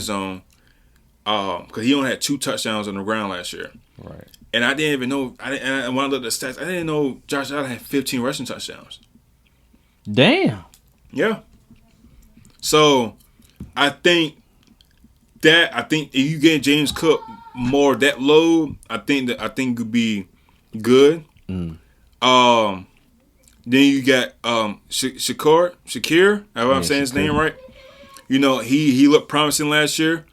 zone. Because he only had 2 touchdowns on the ground last year. Right. And I didn't even know. When I looked at the stats, I didn't know Josh Allen had 15 rushing touchdowns. Damn. Yeah. So I think if you get James Cook more that load, I think could be good. Then you got Shakir. I'm saying his name right. He looked promising last year.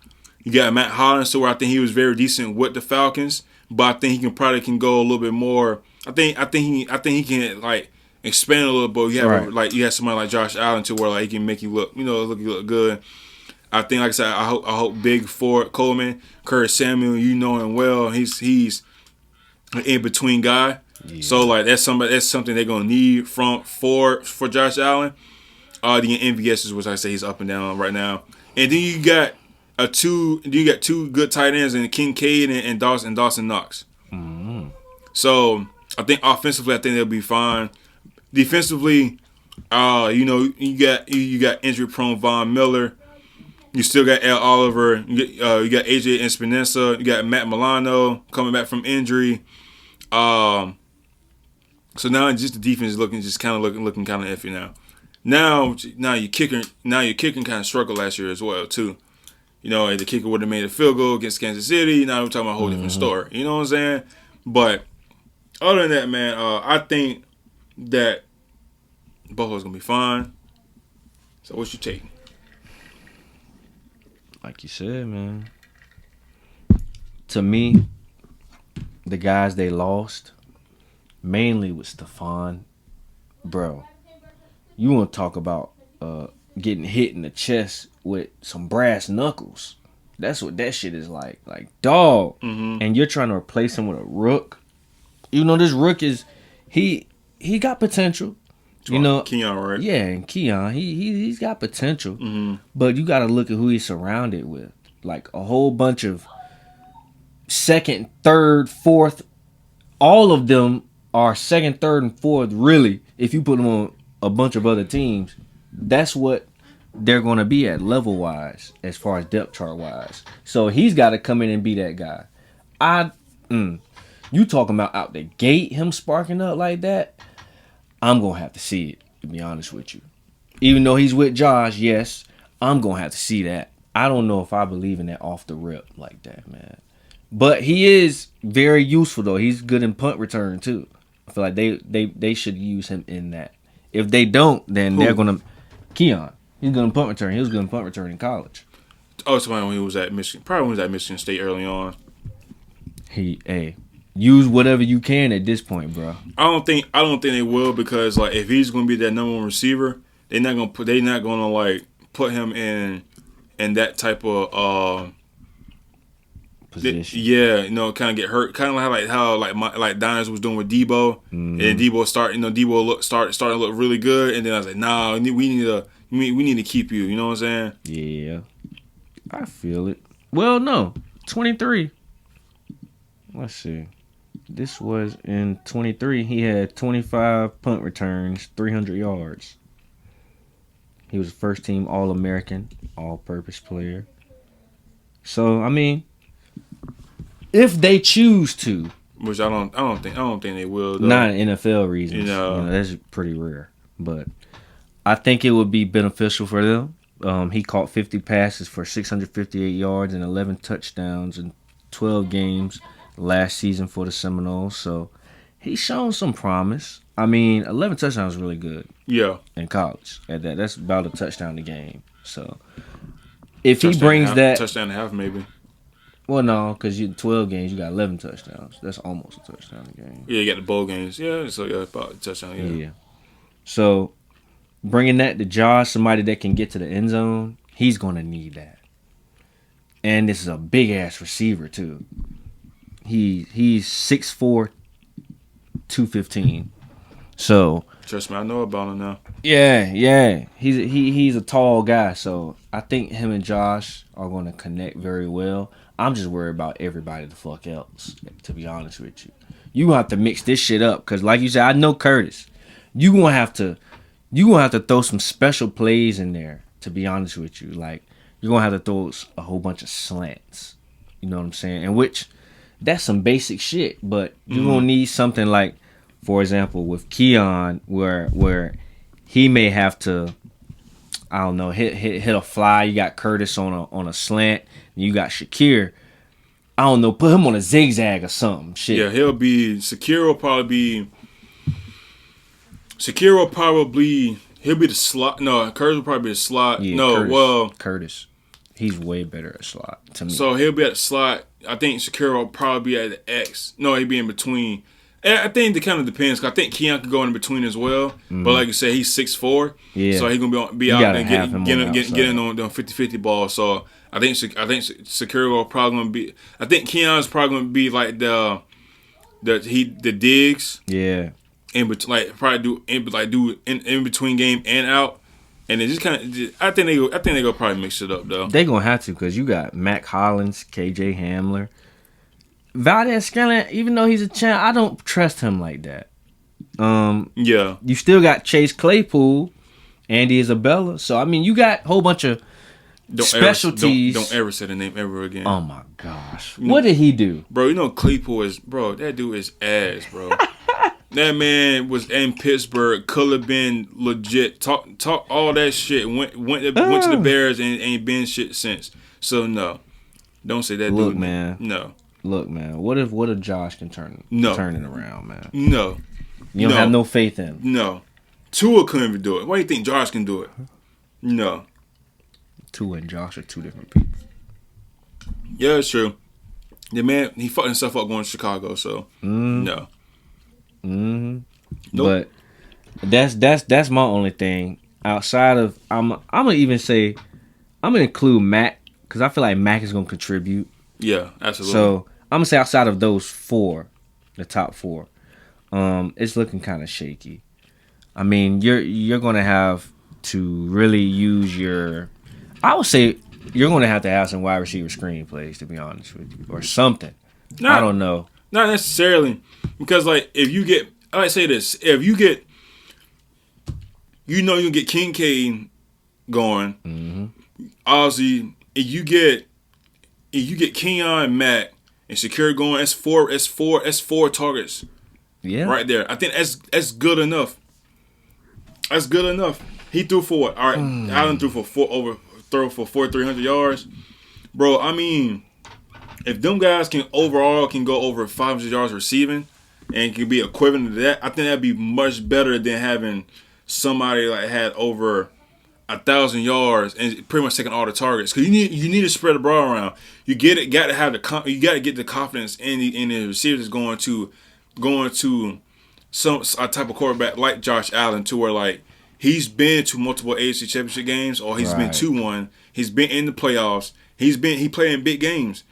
You got Matt Hollins, where I think he was very decent with the Falcons, but I think he can go a little bit more. I think he can like expand a little bit. You have you have somebody like Josh Allen to where like he can make you look look good. I think, like I said, I hope big Ford Coleman, Curtis Samuel, you know him well. He's an in between guy. Yeah. So like that's something they're gonna need for Josh Allen. The MVS, which I say he's up and down right now, and then you got two good tight ends in Kincaid and Dawson Knox. Mm-hmm. So I think offensively, I think they'll be fine. Defensively, you got injury prone Von Miller. You still got Al Oliver. You got AJ Espinosa. You got Matt Milano coming back from injury. So now just the defense is looking kind of iffy now. Now your kicking kind of struggled last year as well too. The kicker would have made a field goal against Kansas City. Now we're talking about a whole different story. You know what I'm saying? But other than that, man, I think that Buffalo's gonna be fine. So what you taking? Like you said, man. To me, the guys they lost mainly with Stephon. Bro, you want to talk about getting hit in the chest with some brass knuckles. That's what that shit is like. Like, dog. Mm-hmm. And you're trying to replace him with a rook. This rook is he got potential. Keon, right? Yeah, and Keon, he's got potential. Mm-hmm. But you got to look at who he's surrounded with. Like a whole bunch of second, third, fourth. All of them are second, third, and fourth. Really, if you put them on a bunch of other teams, that's what they're going to be at level wise, as far as depth chart wise. So he's got to come in and be that guy. You talking about out the gate, him sparking up like that? I'm going to have to see it, to be honest with you. Even though he's with Josh, yes, I'm going to have to see that. I don't know if I believe in that off the rip like that, man. But he is very useful, though. He's good in punt return, too. I feel like they should use him in that. If they don't, then they're going to... Keon, he's good in punt return. He was good in punt return in college. Oh, it's when he was at Michigan. Probably when he was at Michigan State early on. Use whatever you can at this point, bro. I don't think they will, because like if he's going to be that number one receiver, they're not going to like put him in that type of position. Kind of get hurt, kind of how Diners was doing with Debo, and Debo starting to look really good, and then I was like, nah, we need to keep you. You know what I'm saying? Yeah, I feel it. Well, no, 23. Let's see. This was in 23. He had 25 punt returns, 300 yards. He was a first-team All-American, all-purpose player. So, I mean, if they choose to, which I don't think they will, though. Not NFL reasons. That's pretty rare. But I think it would be beneficial for them. He caught 50 passes for 658 yards and 11 touchdowns in 12 games last season for the Seminoles, so he's shown some promise. I mean, 11 touchdowns is really good. Yeah. In college, that's about a touchdown a game. So if he brings that touchdown and a half, maybe. Well, no, because you 12 games, you got 11 touchdowns. That's almost a touchdown a game. Yeah, you got the bowl games. Yeah, so about a touchdown. Yeah. So bringing that to Josh, somebody that can get to the end zone, he's going to need that. And this is a big ass receiver too. He's 6'4", 215. So trust me, I know about him now. Yeah. He's a tall guy, so I think him and Josh are going to connect very well. I'm just worried about everybody the fuck else, to be honest with you. You gonna have to mix this shit up, because like you said, I know Curtis. You gonna have to throw some special plays in there, to be honest with you. Like, you're gonna have to throw a whole bunch of slants. You know what I'm saying? And which, that's some basic shit, but you're gonna need something like, for example, with Keon, where he may have to, I don't know, hit a fly. You got Curtis on a slant. You got Shakir. I don't know, put him on a zigzag or something. Shit. Yeah, Shakir will probably he'll be the slot. No, Curtis will probably be the slot. Yeah, no, Curtis. He's way better at slot to me. So he'll be at the slot. I think Shakira will probably be at the X. No, he'll be in between. And I think it kind of depends. Cause I think Keon could go in between as well. Mm-hmm. But like you said, he's 6'4". Yeah. So he's gonna be out there getting on 50-50 balls. So I think Shakira will probably gonna be. I think Keon's probably gonna be like the digs. Yeah. In between, like probably do in between game and out. And it just kind of, I think they go probably mix it up though. They gonna have to because you got Mac Hollins, KJ Hamler, Valdez-Scantling. Even though he's a champ, I don't trust him like that. Yeah. You still got Chase Claypool, Andy Isabella. So I mean, you got a whole bunch of specialties. Don't ever say the name ever again. Oh my gosh, what did he do, bro? You know Claypool is that dude is ass, bro. That man was in Pittsburgh, could have been legit. Talk all that shit. Went to the Bears and ain't been shit since. So no, don't say that. Look, dude. Man. No. Look, man. What if Josh can turn it around, man? No. You don't have no faith in him. No. Tua couldn't even do it. Why do you think Josh can do it? No. Tua and Josh are two different people. Yeah, it's true. The man, he fucked himself up going to Chicago. So no. Nope. But that's my only thing. Outside of I'm gonna even say I'm gonna include Mac because I feel like Mac is gonna contribute. Yeah, absolutely. So I'm gonna say outside of those four, the top four, it's looking kind of shaky. I mean, you're gonna have to really use your. I would say you're gonna have to have some wide receiver screenplays, to be honest with you, or something. I don't know. Not necessarily. Because, like, if you get, I say this, if you get, you get Kincaid going, obviously, if you get Kenyon, Matt, and Shakira going, that's four targets. Yeah. Right there. I think that's good enough. That's good enough. He threw for what? All right, Allen threw for 300 yards. Bro, I mean, if them guys can go over 500 yards receiving and can be equivalent to that, I think that'd be much better than having somebody like had over 1,000 yards and pretty much taking all the targets. Because you need to spread the ball around. You got to get the confidence in the receivers going to a type of quarterback like Josh Allen, to where like he's been to multiple AFC Championship games, or he's been to one. He's been in the playoffs. He played in big games.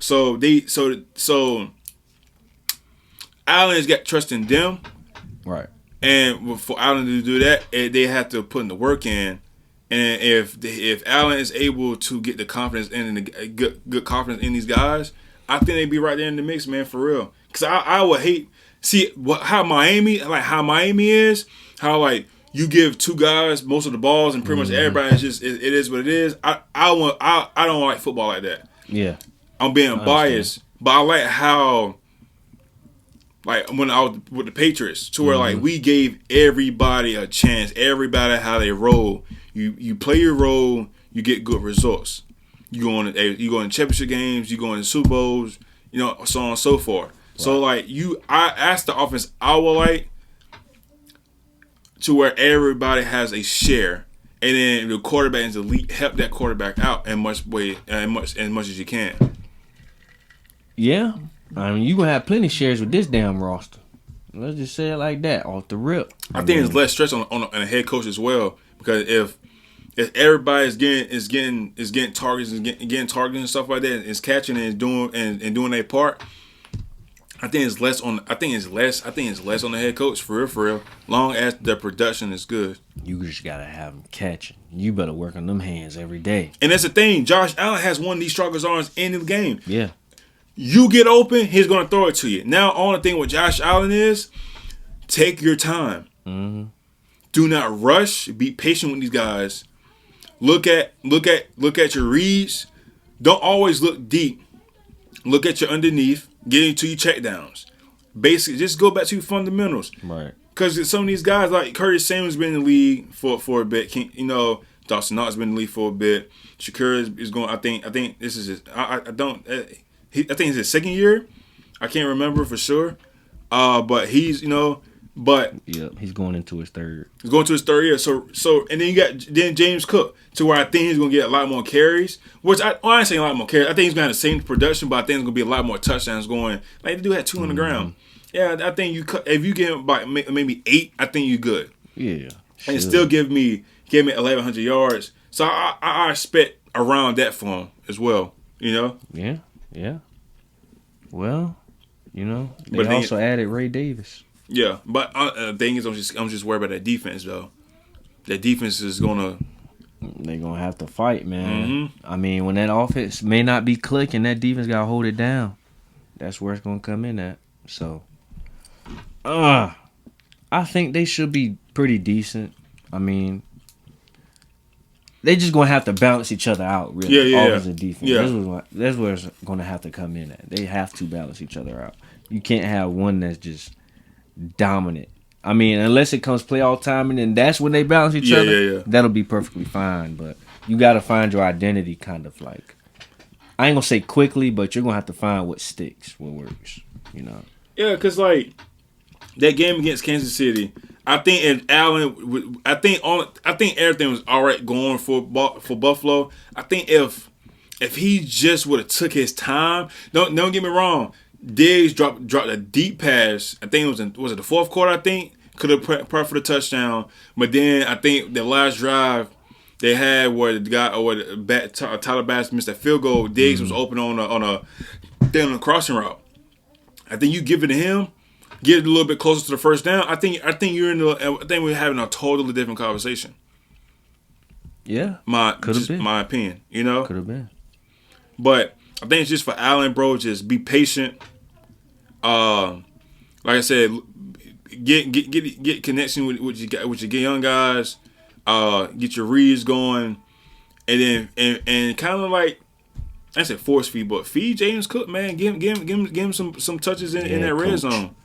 So Allen's got trust in them. Right. And for Allen to do that, they have to put in the work in. And if Allen is able to get the confidence and the good confidence in these guys, I think they'd be right there in the mix, man, for real. Because I would hate how Miami is, how like you give two guys most of the balls and pretty much everybody is just it is what it is. I don't like football like that. Yeah. I'm being biased, but I like how, like when I was with the Patriots, to where like we gave everybody a chance, everybody how they roll. You play your role, you get good results. You go in championship games, you go in Super Bowls, so on and so forth. Right. So like I asked the offense I would like to where everybody has a share, and then the quarterback is elite. Help that quarterback out as much as you can. Yeah, I mean you gonna have plenty of shares with this damn roster. Let's just say it like that, off the rip. I think it's less stress on a head coach as well, because if everybody is getting targets and getting targets and stuff like that, and is catching and doing their part, I think it's less on the head coach for real. Long as the production is good. You just gotta have them catching. You better work on them hands every day. And that's the thing. Josh Allen has one of these strongest arms in the game. Yeah. You get open, he's gonna throw it to you. Now, only thing with Josh Allen is take your time. Mm-hmm. Do not rush. Be patient with these guys. Look at your reads. Don't always look deep. Look at your underneath. Get into your checkdowns. Basically, just go back to your fundamentals. Right. Because some of these guys, like Curtis Samuel's been in the league for a bit. Dawson Knox been in the league for a bit. Shakira is going. I think this is his. I think it's his second year. I can't remember for sure. But he's But Yep, he's going into his third. he's going to his third year. So and then you got James Cook, to where I think he's gonna get a lot more carries. Which I ain't saying a lot more carries. I think he's gonna have the same production, but I think it's gonna be a lot more touchdowns going. Like the dude had 200 ground. Yeah, I think if you get him by maybe 8, I think you're good. Yeah, And still give me 1,100 yards. So I expect around that for him as well. You know. Yeah. Well, they also added Ray Davis. Yeah, but the thing is, I'm just worried about that defense though. That defense is gonna. They're gonna have to fight, man. Mm-hmm. I mean, when that offense may not be clicking, that defense gotta hold it down. That's where it's gonna come in at. So, I think they should be pretty decent. I mean, they just gonna have to balance each other out, really. Yeah. Offense and defense. Yeah. That's where it's gonna have to come in at. They have to balance each other out. You can't have one that's just dominant. I mean, unless it comes playoff time, and then that's when they balance each other. Yeah. That'll be perfectly fine. But you got to find your identity, kind of like. I ain't gonna say quickly, but you're gonna have to find what sticks, what works. Yeah, because like that game against Kansas City, I think if Allen, I think everything was all right going for Buffalo. I think if he just would have took his time, don't get me wrong. Diggs dropped a deep pass. I think was it the fourth quarter? I think could have prepped for the touchdown, but then I think the last drive they had where the guy or Tyler Bass missed that field goal. Diggs was open on a crossing route. I think you give it to him, get it a little bit closer to the first down. I think we're having a totally different conversation. Yeah, could have been my opinion. Could have been, but I think it's just for Allen, bro. Just be patient. Like I said, get connection with your young guys. Get your reads going, and then and kind of like I said, force feed, but feed James Cook, man. Give him some touches in that red zone.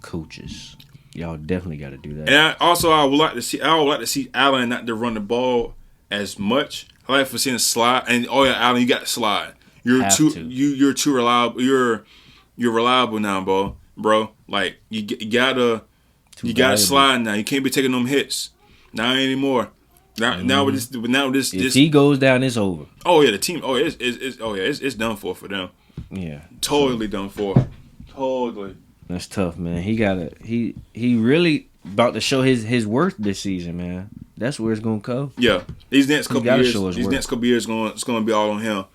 Coaches, y'all definitely got to do that. And I would like to see Allen not to run the ball as much. I like for seeing a slide, and Allen, you got to slide. You're too reliable. You're reliable now, bro. Like you gotta slide now. You can't be taking them hits. Not anymore. Now with this. If he goes down, it's over. Oh yeah, the team. Oh it's done for them. Yeah, totally done for. Totally. That's tough, man. He really about to show his worth this season, man. That's where it's gonna go. Yeah, these next couple years, it's gonna be all on him.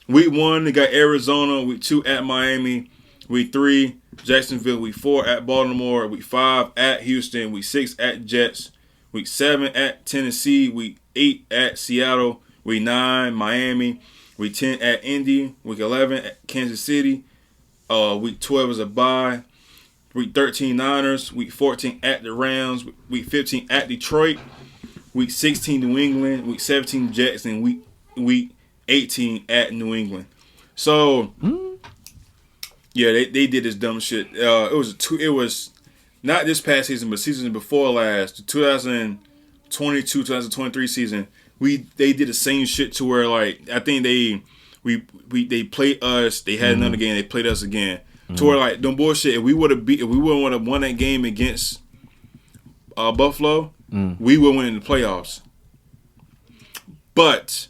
Week 1, they got Arizona. Week 2 at Miami. Week 3, Jacksonville. Week 4 at Baltimore. Week 5 at Houston. Week 6 at Jets. Week 7 at Tennessee. Week 8 at Seattle. Week 9, Miami. Week 10 at Indy. Week 11 at Kansas City. Week 12 is a bye. Week 13, Niners. Week 14 at the Rams. Week 15 at Detroit. Week 16, New England. Week 17, Jets. And week 18 at New England. So, yeah, they did this dumb shit. It was not this past season, but season before last, the 2022, 2023 season. They did the same shit to where like I think they played us. They had another game. They played us again. To where like them bullshit. If we would have won that game against Buffalo, we would win in the playoffs. But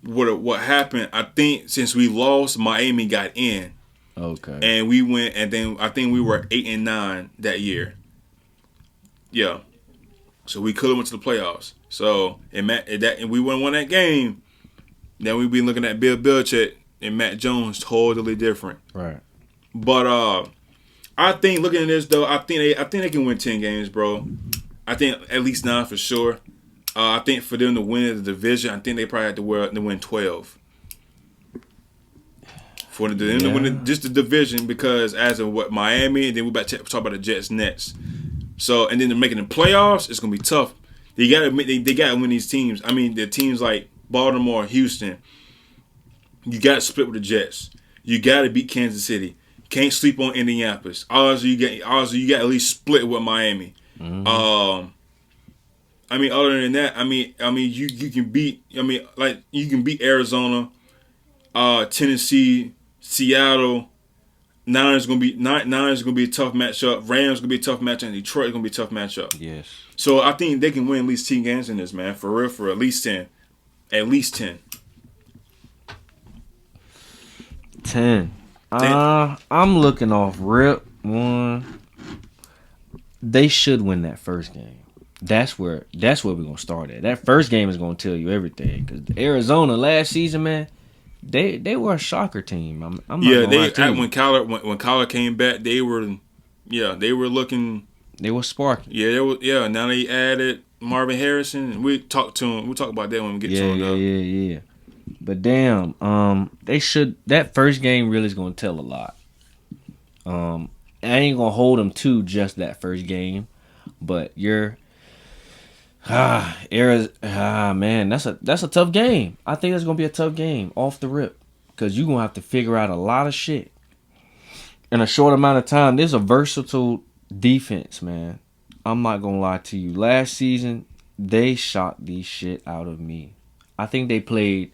what happened? I think since we lost, Miami got in. Okay. And we went, and then I think we were 8-9 that year. Yeah. So we could have went to the playoffs. So and we wouldn't won that game. Then we'd be looking at Bill Belichick and Matt Jones totally different. Right. But I think looking at this though, I think they can win 10 games, bro. I think at least 9 for sure. I think for them to win the division, I think they probably have to win 12. For them to win just the division, because as of what Miami, and then we're about to talk about the Jets next. So and then they're making the playoffs, it's gonna be tough. They gotta win these teams. I mean, the teams like Baltimore, Houston. You gotta split with the Jets. You gotta beat Kansas City. Can't sleep on Indianapolis. Also, you got at least split with Miami. I mean, other than that, I mean, you can beat. I mean, like you can beat Arizona, Tennessee, Seattle, Niners gonna be a tough matchup. Rams gonna be a tough matchup. And Detroit gonna be a tough matchup. Yes. So I think they can win at least 10 games in this, man. For real, for at least 10. At least 10. 10. I'm looking off rip. One. They should win that first game. That's where we're gonna start at. That first game is gonna tell you everything. Because Arizona last season, man, they were a shocker team. I'm not gonna lie to you. When Kyler came back, they were looking. They were sparking. Yeah. Now they added Marvin Harrison. We talk to him. We'll talk about that when we get to him. Yeah. But damn, they should. That first game really is gonna tell a lot. I ain't gonna hold them to just that first game, but man, that's a tough game. I think it's gonna be a tough game off the rip because you're gonna have to figure out a lot of shit in a short amount of time. There's a versatile defense, man. I'm not gonna lie to you. Last season, they shot the shit out of me. I think they played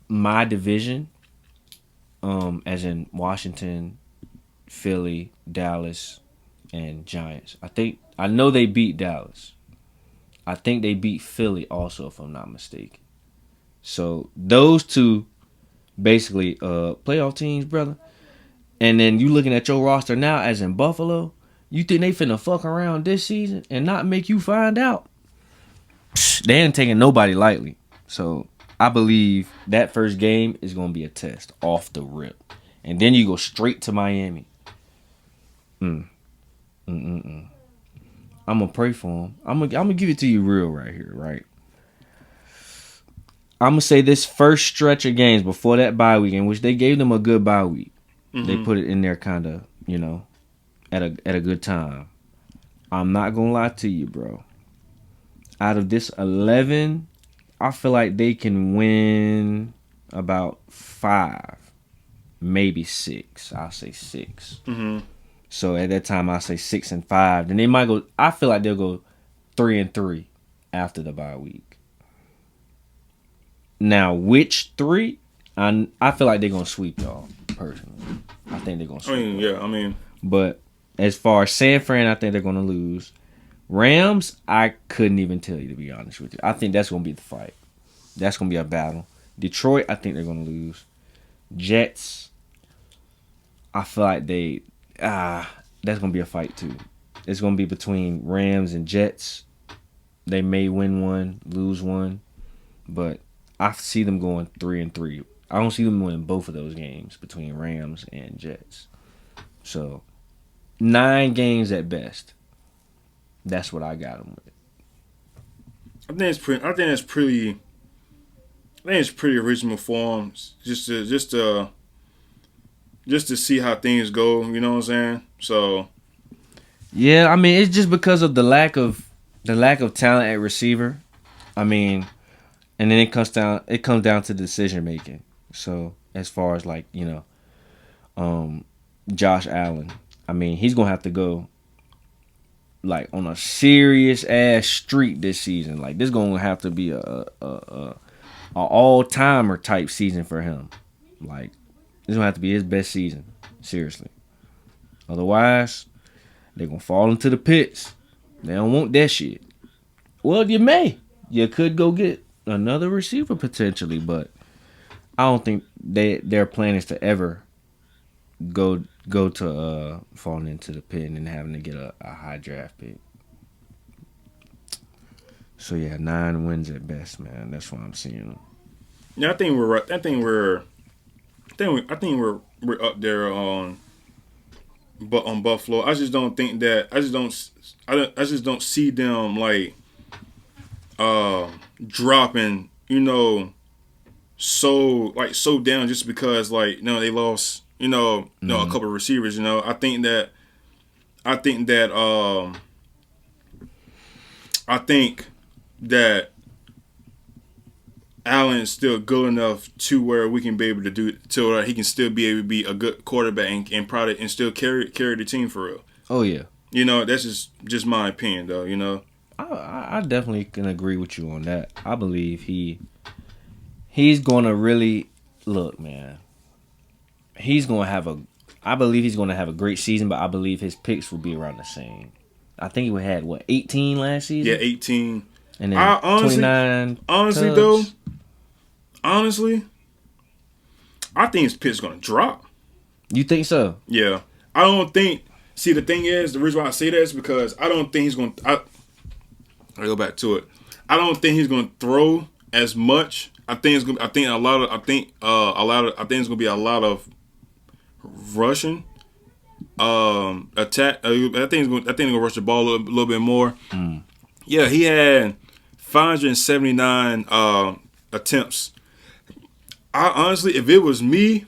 my division, as in Washington, Philly, Dallas, and Giants. I know they beat Dallas. I think they beat Philly also, if I'm not mistaken. So those two basically playoff teams, brother. And then you looking at your roster now as in Buffalo, you think they finna fuck around this season and not make you find out? They ain't taking nobody lightly. So I believe that first game is gonna be a test off the rip. And then you go straight to Miami. I'm gonna pray for him. I'm gonna give it to you real right here, right? I'm gonna say this first stretch of games before that bye week, in which they gave them a good bye week. Mm-hmm. They put it in there kind of, at a good time. I'm not gonna lie to you, bro. Out of this 11, I feel like they can win about 5, maybe 6. I'll say 6. Mm-hmm. So at that time, I'll say 6 and 5. Then they might go. I feel like they'll go 3 and 3 after the bye week. Now, which 3? I feel like they're gonna sweep y'all. Personally, I think they're gonna sweep. But as far as San Fran, I think they're gonna lose. Rams, I couldn't even tell you, to be honest with you. I think that's gonna be the fight. That's gonna be a battle. Detroit, I think they're gonna lose. Jets, I feel like that's gonna be a fight too. It's gonna be between Rams and Jets. They may win one, lose one, but I see them going 3 and 3. I don't see them winning both of those games between Rams and Jets. So 9 games at best. That's what I got them with. I think it's pretty reasonable for them, just to see how things go. You know what I'm saying? So yeah, I mean, it's just because of the lack of talent at receiver. I mean, and then it comes down to decision making. So as far as Josh Allen, I mean, he's gonna have to go on a serious ass streak this season. Like, this gonna have to be a all timer type season for him. Like, this gonna have to be his best season. Seriously. Otherwise, they're gonna fall into the pits. They don't want that shit. Well, you could go get another receiver potentially, but I don't think their plan is to ever go to falling into the pit and having to get a high draft pick. So yeah, 9 wins at best, man. That's what I'm seeing. Yeah, I think we're right. I think we're up there on Buffalo. I just don't think that. I just don't see them dropping. So down just because they lost. A couple of receivers. I think that Allen is still good enough to where we can be able to do it, so he can still be able to be a good quarterback and probably and still carry the team for real. Oh yeah. That's just my opinion though. I definitely can agree with you on that. I believe he's gonna really look, man. he's gonna have a. I believe he's gonna have a great season, but I believe his picks will be around the same. I think he had 18 last season. Yeah, 18. And then 29. Honestly, though, I think his picks gonna drop. You think so? Yeah, I don't think. See, the thing is, the reason why I say that is because I don't think he's gonna. I go back to it. I don't think he's gonna throw as much. I think it's gonna. I think it's gonna be a lot of rushing, attack. I think he's gonna rush the ball a little bit more. Yeah, he had 579 attempts. I honestly, if it was me,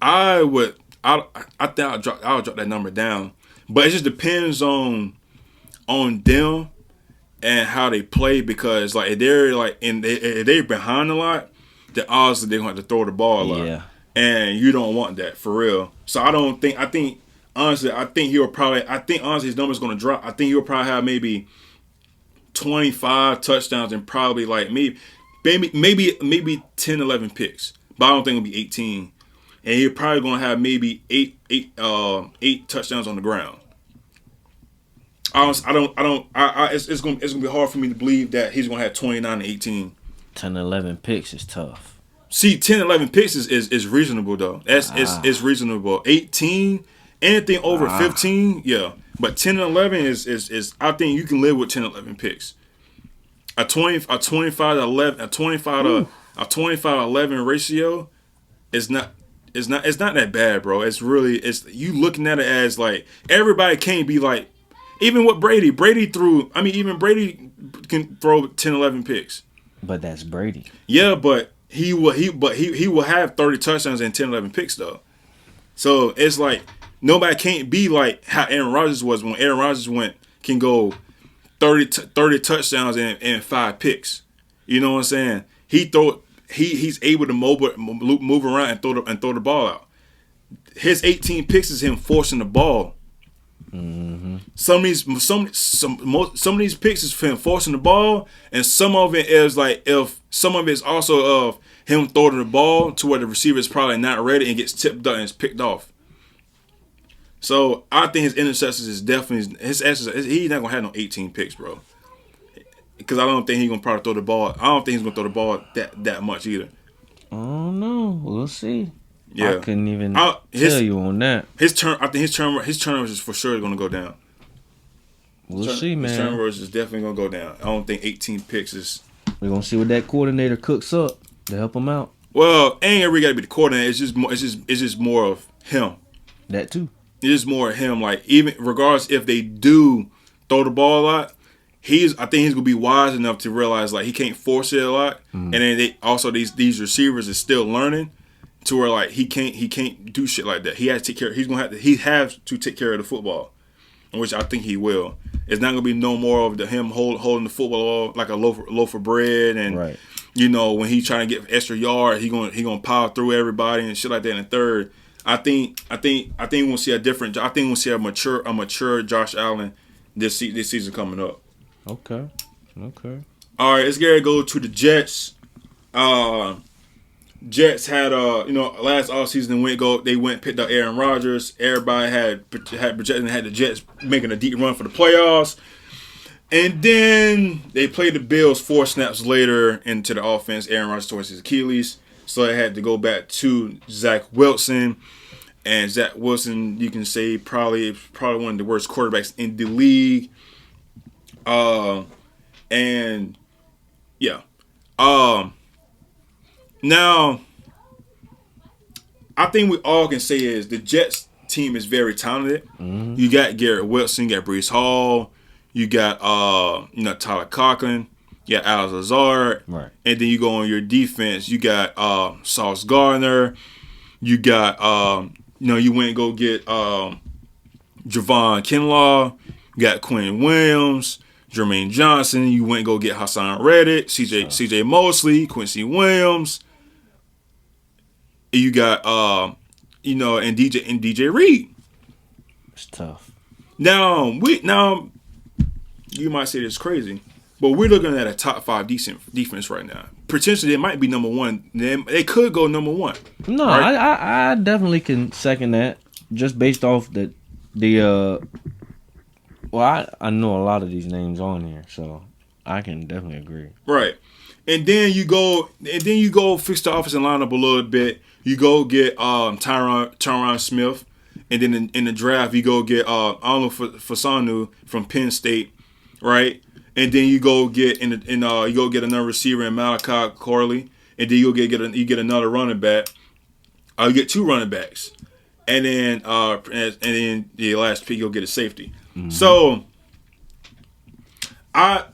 I would. I think I'll drop that number down. But it just depends on them and how they play, because like if they're behind a lot, then obviously they're gonna have to throw the ball a lot. Yeah. And you don't want that for real. So I think honestly his number's gonna drop. I think he'll probably have maybe 25 touchdowns and probably like maybe 10, 11 picks. But I don't think it'll be 18. And he's probably gonna have maybe eight touchdowns on the ground. It's gonna be hard for me to believe that he's gonna have 29 and 18. 10, 11 picks is tough. See, 10, 11 picks is reasonable though. It's reasonable. 18, anything over 15, yeah. But 10 and 11 is I think you can live with 10, 11 picks. A 25 to 11, a 25 to 11 ratio is not. It's not that bad, bro. It's you looking at it as like everybody can't be like, even with Brady. Even Brady can throw 10, 11 picks. But that's Brady. Yeah, but he will have 30 touchdowns and 10, 11 picks though. So it's like nobody can't be like how Aaron Rodgers was when Aaron Rodgers can go 30 touchdowns and 5 picks. You know what I'm saying? He's able to move around and throw the ball out. His 18 picks is him forcing the ball. Mm-hmm. Some of these picks is him forcing the ball, and some of it is also of him throwing the ball to where the receiver is probably not ready and gets tipped up and is picked off. So I think his interceptions is definitely he's not gonna have no 18 picks, bro. Because I don't think he's gonna probably throw the ball. I don't think he's gonna throw the ball that much either. I don't know. We'll see. Yeah, I couldn't even tell you on that. I think his turnovers is for sure gonna go down. We'll see, man. His turnovers is definitely gonna go down. I don't think 18 picks is. We're gonna see what that coordinator cooks up to help him out. Well, ain't every gotta be the coordinator. It's just more of him. That too. It's just more of him. Like even regardless if they do throw the ball a lot. I think he's gonna be wise enough to realize like he can't force it a lot, and then these receivers is still learning to where like he can't do shit like that. He has to take care. He has to take care of the football, which I think he will. It's not gonna be no more of him holding the football like a loaf of bread, and right. You know when he's trying to get extra yards, he gonna power through everybody and shit like that in the third. I think we'll see a different. I think we'll see a mature Josh Allen this season coming up. Okay. All right, let's go to the Jets. Jets had last offseason they went picked up Aaron Rodgers. Everybody had projected and had the Jets making a deep run for the playoffs. And then they played the Bills 4 snaps later into the offense. Aaron Rodgers tore his Achilles, so they had to go back to Zach Wilson. And Zach Wilson, you can say probably one of the worst quarterbacks in the league. And yeah. Now I think we all can say is the Jets team is very talented. Mm-hmm. You got Garrett Wilson, you got Breece Hall, you got Tyler Conklin, you got Alex Lazard, right. And then you go on your defense, you got Sauce Gardner, you got you went and go get Javon Kinlaw, you got Quinn Williams, Jermaine Johnson, you went and go get Hassan Reddick, CJ Mosley, Quincy Williams. You got and DJ Reed. It's tough. Now you might say this is crazy, But we're looking at a top 5 decent defense right now. Potentially, they might be number 1. They could go number 1. No, right? I definitely can second that. Just based off the well, I know a lot of these names on here, so I can definitely agree. Right. And then you go fix the offensive lineup a little bit. You go get Tyron Smith, and then in the draft you go get Arnold Fasanu from Penn State, right? And then you go get you go get another receiver in Malachi Corley, and then you get another running back. You get 2 running backs, and then the last pick you'll get a safety. Mm-hmm.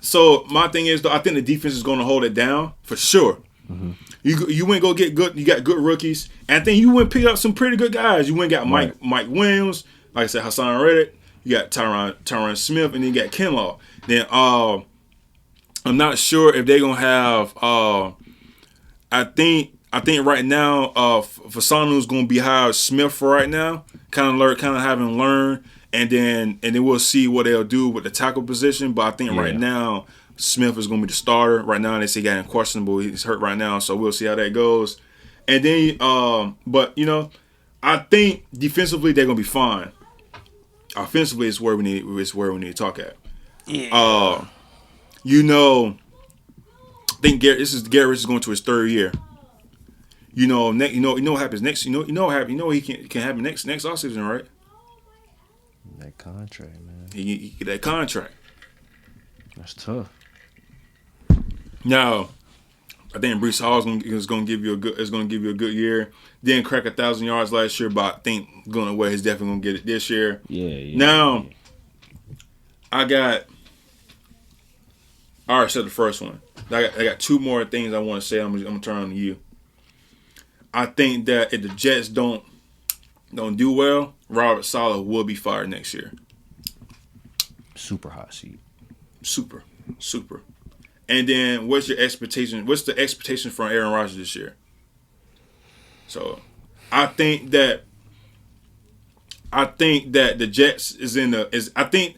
So my thing is though, I think the defense is going to hold it down for sure. Mm-hmm. You went go get good. You got good rookies, and I think you went pick up some pretty good guys. You went got Mike Williams, like I said, Hassan Reddick. You got Tyron Smith, and then you got Kinlaw. Then I'm not sure if they're gonna have. I think right now Fasanu's gonna be hired Smith for right now. Kind of having learned, and then we'll see what they'll do with the tackle position. But I think right now Smith is gonna be the starter. Right now they say he got questionable. He's hurt right now, so we'll see how that goes. And then but I think defensively they're gonna be fine. Offensively is where we need to talk at. Yeah. I think Garrett Rich is going to his 3rd year. You know what happens next. He can happen next offseason, right? That contract, man. He get that contract. That's tough. Now, I think Breece Hall is going to give you a good year. Didn't crack 1,000 yards last year, but I think going away, he's definitely going to get it this year. Yeah. Now, I already said the first one. I got 2 more things I want to say. I'm going to turn on to you. I think that if the Jets don't do well, Robert Saleh will be fired next year. Super hot seat. Super. And then what's your expectation? What's the expectation from Aaron Rodgers this year? So I think that the Jets I think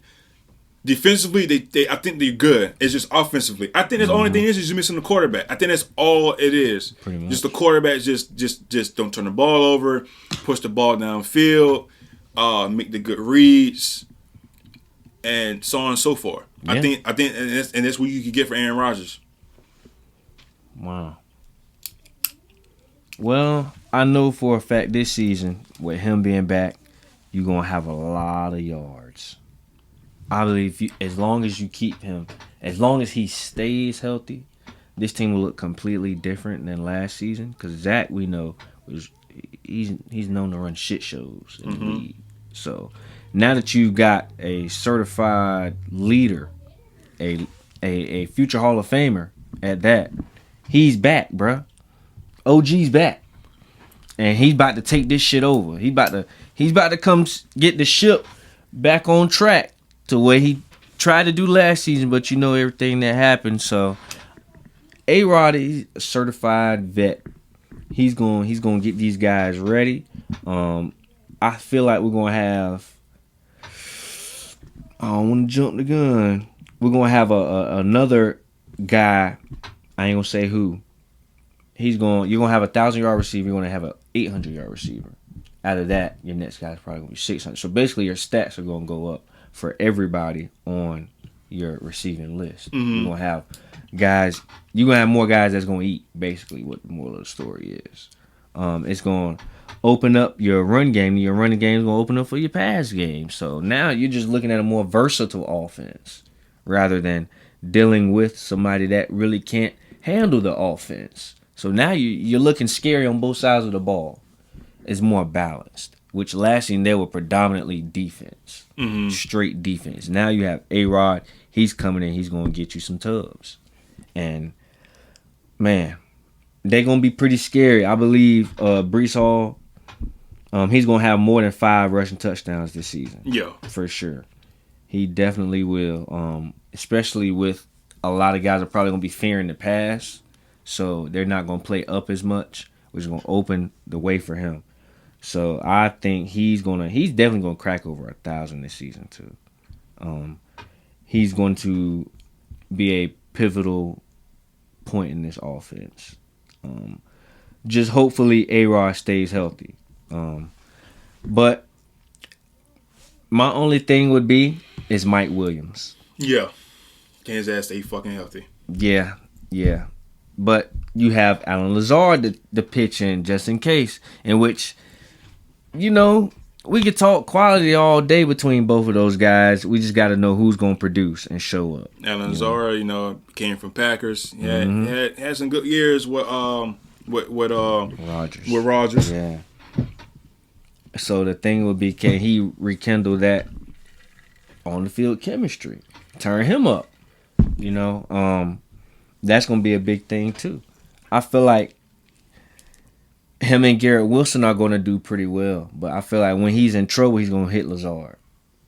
defensively I think they're good. It's just offensively. I think the only thing is you're missing the quarterback. I think that's all it is. Pretty much. Just the quarterback just don't turn the ball over, push the ball downfield, make the good reads, and so on and so forth. Yeah. I think and that's what you could get for Aaron Rodgers. Wow. Well, I know for a fact this season, with him being back, you're going to have a lot of yards. I believe as long as you keep him, as long as he stays healthy, this team will look completely different than last season. Because Zach, we know, he's known to run shit shows in the league. So now that you've got a certified leader, a future Hall of Famer at that, he's back, bruh. OG's back, and he's about to take this shit over. He's about to come get the ship back on track to where he tried to do last season, but everything that happened. So A-Rod is a certified vet. He's going to get these guys ready. I feel like we're going to have. I don't want to jump the gun. We're going to have another guy. I ain't gonna say who. You're gonna have a 1,000-yard receiver. You're gonna have an 800-yard receiver. Out of that, your next guy's probably gonna be 600. So basically, your stats are gonna go up for everybody on your receiving list. Mm-hmm. You're gonna have guys. You're gonna have more guys that's gonna eat. Basically, what the moral of the story is. It's gonna open up your run game. Your running game is gonna open up for your pass game. So now you're just looking at a more versatile offense rather than dealing with somebody that really can't handle the offense. So now you're looking scary on both sides of the ball. It's more balanced, which last year they were predominantly defense, straight defense. Now you have A-Rod. He's coming in. He's going to get you some tubs. And, man, they're going to be pretty scary. I believe Breece Hall, he's going to have more than 5 rushing touchdowns this season. Yeah. For sure. He definitely will, especially with a lot of guys are probably going to be fearing the pass. So they're not going to play up as much, which is going to open the way for him. So I think he's definitely going to crack over 1,000 this season too. He's going to be a pivotal point in this offense. Just hopefully A-Rod stays healthy. But my only thing would be is Mike Williams. Yeah. Can his ass stay fucking healthy? Yeah. But you have Alan Lazard to pitch in just in case, in which, we could talk quality all day between both of those guys. We just got to know who's going to produce and show up. Alan Lazard, came from Packers. He had some good years with Rodgers. With Rodgers. Yeah. So the thing would be, can he rekindle that on the field chemistry? Turn him up. That's going to be a big thing too. I feel like him and Garrett Wilson are going to do pretty well, but I feel like when he's in trouble, he's going to hit Lazard.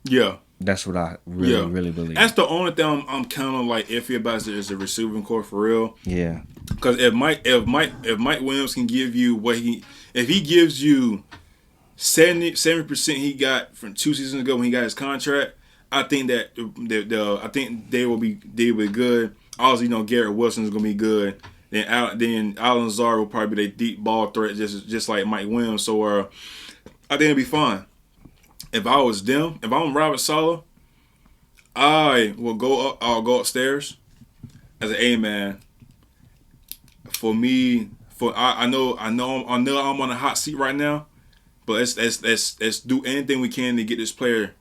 Yeah. That's what I really believe. That's the only thing I'm kind of like iffy about is the receiving core for real. Yeah. Because if Mike Williams can give you if he gives you 70% he got from 2 seasons ago when he got his contract, I think that I think they will be good. Obviously, Garrett Wilson is gonna be good. Then Alan Lazard will probably be their deep ball threat, just like Mike Williams. So I think it'll be fine. If I was them, if I'm Robert Saleh, I'll go upstairs as an man. For me, I know I'm on a hot seat right now, but let's do anything we can to get this player.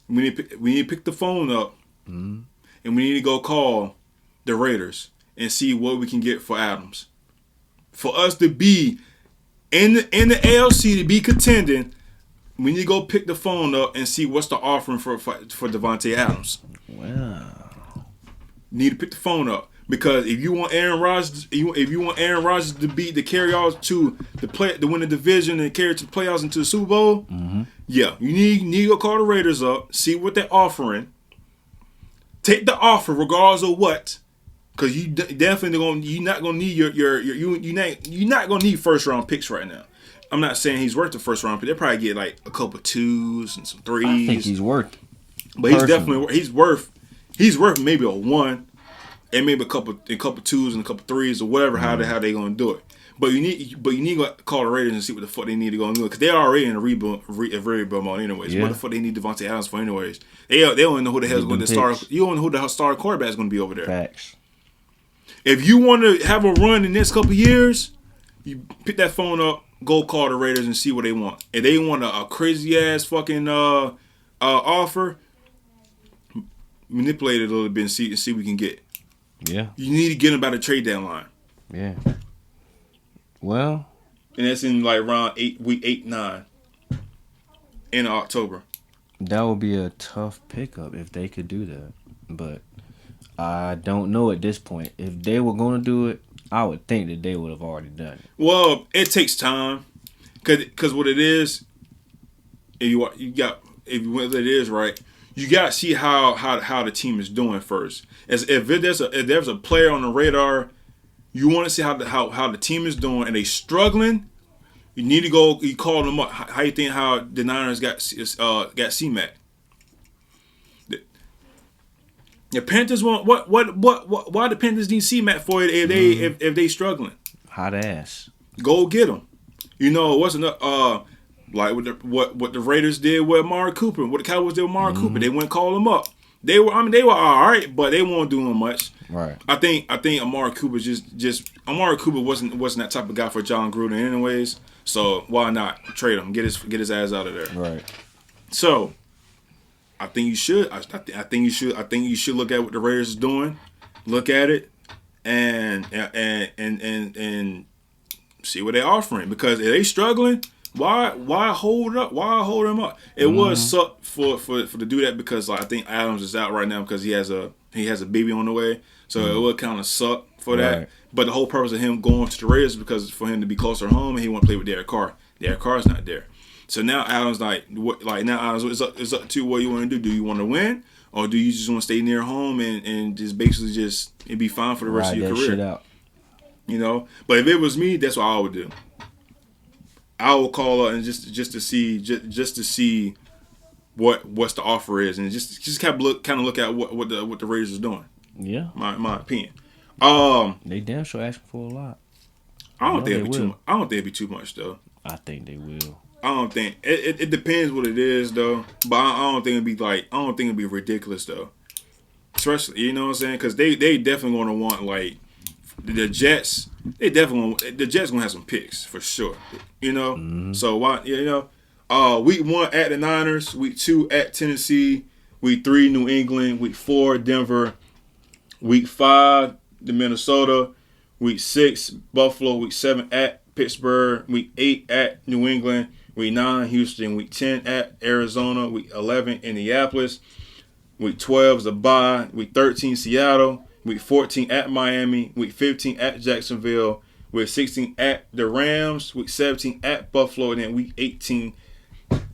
We need to pick the phone up, and we need to go call the Raiders and see what we can get for Adams. For us to be in the AFC to be contending, we need to go pick the phone up and see what's the offering for Davante Adams. Wow. Need to pick the phone up. Because if you want Aaron Rodgers, to carry y'all to win the division and carry to the playoffs into the Super Bowl, yeah, you need to go call the Raiders up, see what they're offering, take the offer regardless of what, because you're not gonna need you're not gonna need first round picks right now. I'm not saying he's worth the first round pick. They'll probably get like a couple 2s and some 3s. I think he's worth, but he's worth maybe a 1. And maybe a couple 2s and a couple 3s or whatever. How they gonna do it? But you need to call the Raiders and see what the fuck they need to go and do it, because they're already in a rebuild mode anyways. Yeah. What the fuck they need Davante Adams for anyways? They don't know who the hell's going to start. You don't know who the starting quarterback is going to be over there. Facts. If you want to have a run in the next couple years, you pick that phone up, go call the Raiders and see what they want. If they want a crazy ass fucking offer, manipulate it a little bit and see what we can get. Yeah. You need to get them by the trade deadline. Yeah. Well. And that's in like around week 8, 9 in October. That would be a tough pickup if they could do that. But I don't know at this point. If they were going to do it, I would think that they would have already done it. Well, it takes time. Because what it is, if it is right, you gotta see how the team is doing first. As if there's a player on the radar, you want to see how the team is doing, and they struggling. You need to go. You call them up. How you think how the Niners got C-Mac? The Panthers want what? Why the Panthers need C-Mac for it if they struggling? Hot ass. Go get them. It wasn't like what the Raiders did with Amari Cooper, what the Cowboys did with Amari Cooper. They went call him up. They were all right, but they weren't doing much. Right. I think Amari Cooper Amari Cooper wasn't that type of guy for John Gruden anyways. So why not trade him? Get his ass out of there. Right. So I think you should. I think you should look at what the Raiders is doing. Look at it and see what they're offering, because if they struggling, why hold up? Why hold them up? It would suck for to do that, because I think Adams is out right now because he has a baby on the way, so it would kind of suck for that. Right. But the whole purpose of him going to the Raiders is because for him to be closer home, and he want to play with Derek Carr. Derek Carr's not there, so now Adams it's up to what you want to do. Do you want to win, or do you just want to stay near home and just basically it'd be fine for the rest of your career? Shit out. But if it was me, that's what I would do. I will call up and just to see what's the offer is, and just kind of look at what the Raiders is doing. Yeah. My opinion. They damn sure asking for a lot. I don't think it'd be too much. I don't think it'd be too much though. I think they will. I don't think it depends what it is though. But I don't think it'd be like I don't think it'd be ridiculous though. Especially you know what I'm saying? Because they definitely gonna want like the Jets. The Jets gonna have some picks for sure. You know. Mm-hmm. So why you know? Week 1 at the Niners. Week 2 at Tennessee. Week 3 New England. Week 4 Denver. Week 5 the Minnesota. Week 6 Buffalo. Week 7 at Pittsburgh. Week 8 at New England. Week 9 Houston. Week 10 at Arizona. Week 11 Indianapolis. Week 12 is a bye. Week 13 Seattle. Week 14 at Miami. Week 15 at Jacksonville. Week 16 at the Rams. Week 17 at Buffalo. And then week 18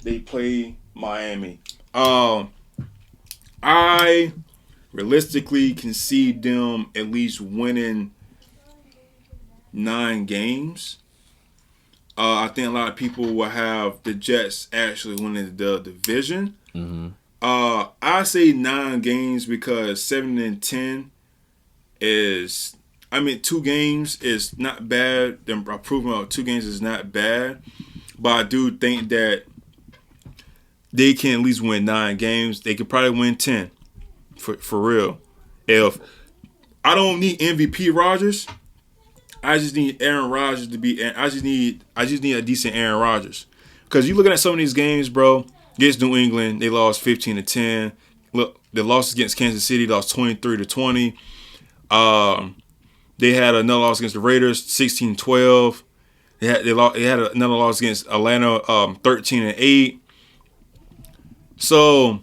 they play Miami. I realistically can see them at least winning 9 games. I think a lot of people will have the Jets actually winning the division. Mm-hmm. I say 9 games because 7-10 is, 2 games is not bad. The improvement of 2 games is not bad, but I do think that they can at least win 9 games. They could probably win 10 for real. If I don't need MVP Rodgers, I just need Aaron Rodgers to be. I just need a decent Aaron Rodgers. Because you looking at some of these games, bro. Against New England, they lost 15-10. Look, the loss against Kansas City, lost 23-20. They had another loss against the Raiders, 16-12. They had another loss against Atlanta, 13-8. So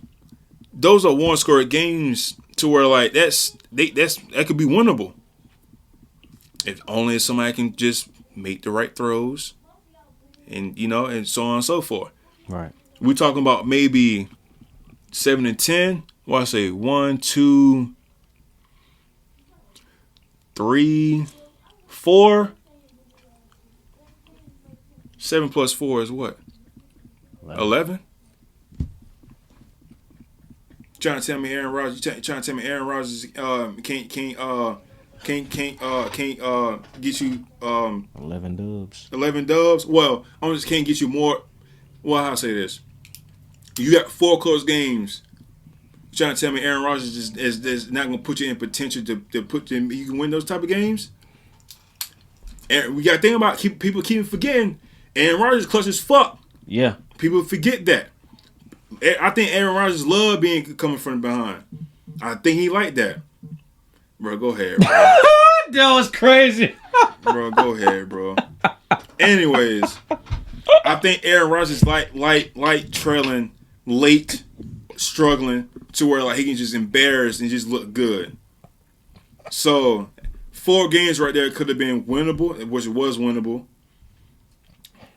those are one-score games to where like that could be winnable. If only somebody can just make the right throws, and and so on and so forth. Right. We're talking about maybe 7-10. Well, I say 1, 2, 3, 4. 7 plus 4 is what? 11. Trying to tell me Aaron Rodgers? Trying to tell me Aaron Rodgers can't get you 11 dubs. 11 dubs. Well, I just can't get you more. Well, how I say this? You got 4 close games. You trying to tell me Aaron Rodgers is not going to put you in potential to put you? You can win those type of games. And we got to think about people keep forgetting. Aaron Rodgers clutch as fuck. Yeah. People forget that. I think Aaron Rodgers love being coming from behind. I think he like that. Bro, go ahead, bro. That was crazy. Bro, go ahead, bro. Anyways, I think Aaron Rodgers like trailing late, struggling to where like he can just embarrass and just look good. So 4 games right there could have been winnable, which was winnable.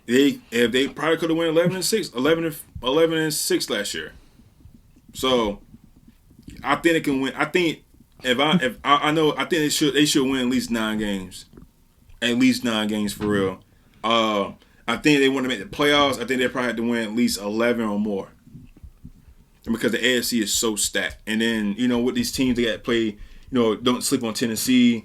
They probably could have won 11-6 last year. So I think they can win. I think I think they should win at least 9 games. At least 9 games for real. I think they want to make the playoffs. I think they probably have to win at least 11 or more. And because the AFC is so stacked. And then, with these teams they got to play, don't sleep on Tennessee.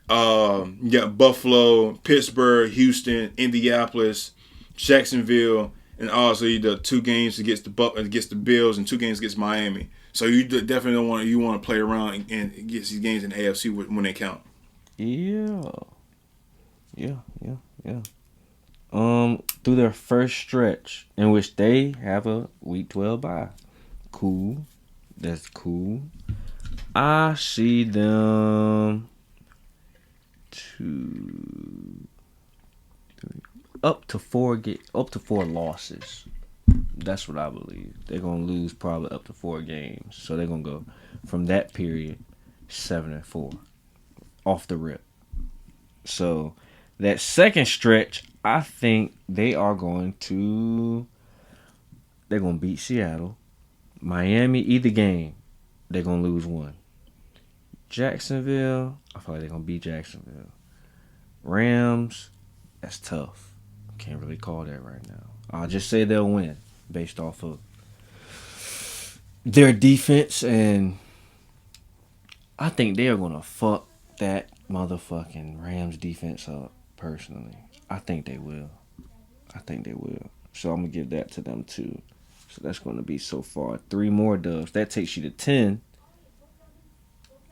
You got Buffalo, Pittsburgh, Houston, Indianapolis, Jacksonville, and also the 2 games against the Bills and 2 games against Miami. So you definitely don't want to play around and get these games in the AFC when they count. Yeah. Through their first stretch in which they have a week 12 bye. Cool. That's cool. I see them up to 4 losses. That's what I believe. They're gonna lose probably up to 4 games. So they're gonna go from that period 7-4 off the rip. So that second stretch, I think they're gonna beat Seattle. Miami, either game, they're gonna lose 1. Jacksonville, I feel like they're gonna beat Jacksonville. Rams, that's tough. Can't really call that right now. I'll just say they'll win based off of their defense, and I think they are gonna fuck that motherfucking Rams defense up. Personally, I think they will. So I'm gonna give that to them too. So that's gonna be so far 3 more dubs. That takes you to 10.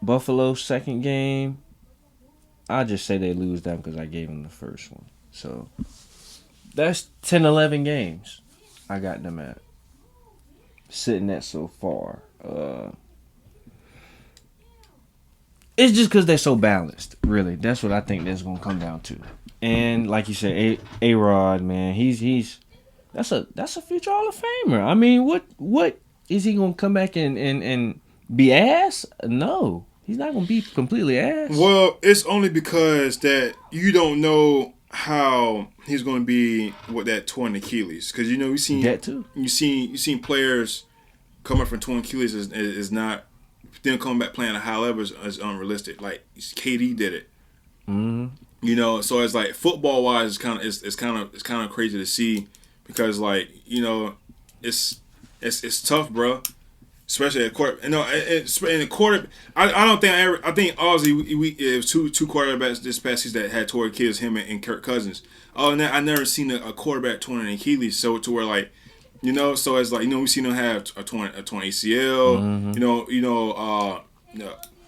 Buffalo second game. I'll just say they lose that because I gave them the first one. So that's 10, 11 games I got them at. Sitting at so far. It's just because they're so balanced, really. That's what I think that's going to come down to. And like you said, A-Rod, man, that's a future Hall of Famer. I mean, what is he going to come back and be ass? No. He's not going to be completely ass. Well, it's only because that you don't know how he's going to be with that torn Achilles. Because, we've seen that too. You seen players coming from torn Achilles is not, then coming back playing at a high level is unrealistic. Like KD did it. Mm-hmm. So it's like football wise, it's kind of crazy to see because it's tough, bro. Especially at quarter, in the quarter. I don't think I think obviously it was two quarterbacks this past season that had torn Achilles, him and Kirk Cousins. Oh, and I never seen a quarterback torn an Achilles, so to where like. So it's like we seen them have a torn ACL,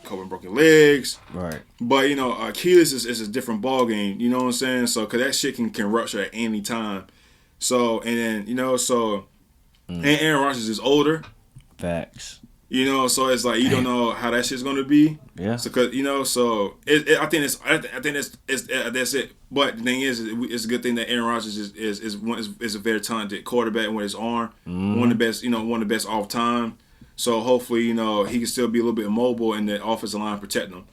couple broken legs, right? But Achilles is a different ball game. You know what I'm saying? So because that shit can rupture at any time. So and then and Aaron Rodgers is older. Facts. So it's like you don't know how that shit's gonna be. Yeah. So cause so I think that's it. But the thing is, it's a good thing that Aaron Rodgers is a very talented quarterback with his arm, one of the best off time. So hopefully he can still be a little bit mobile and the offensive line protect him.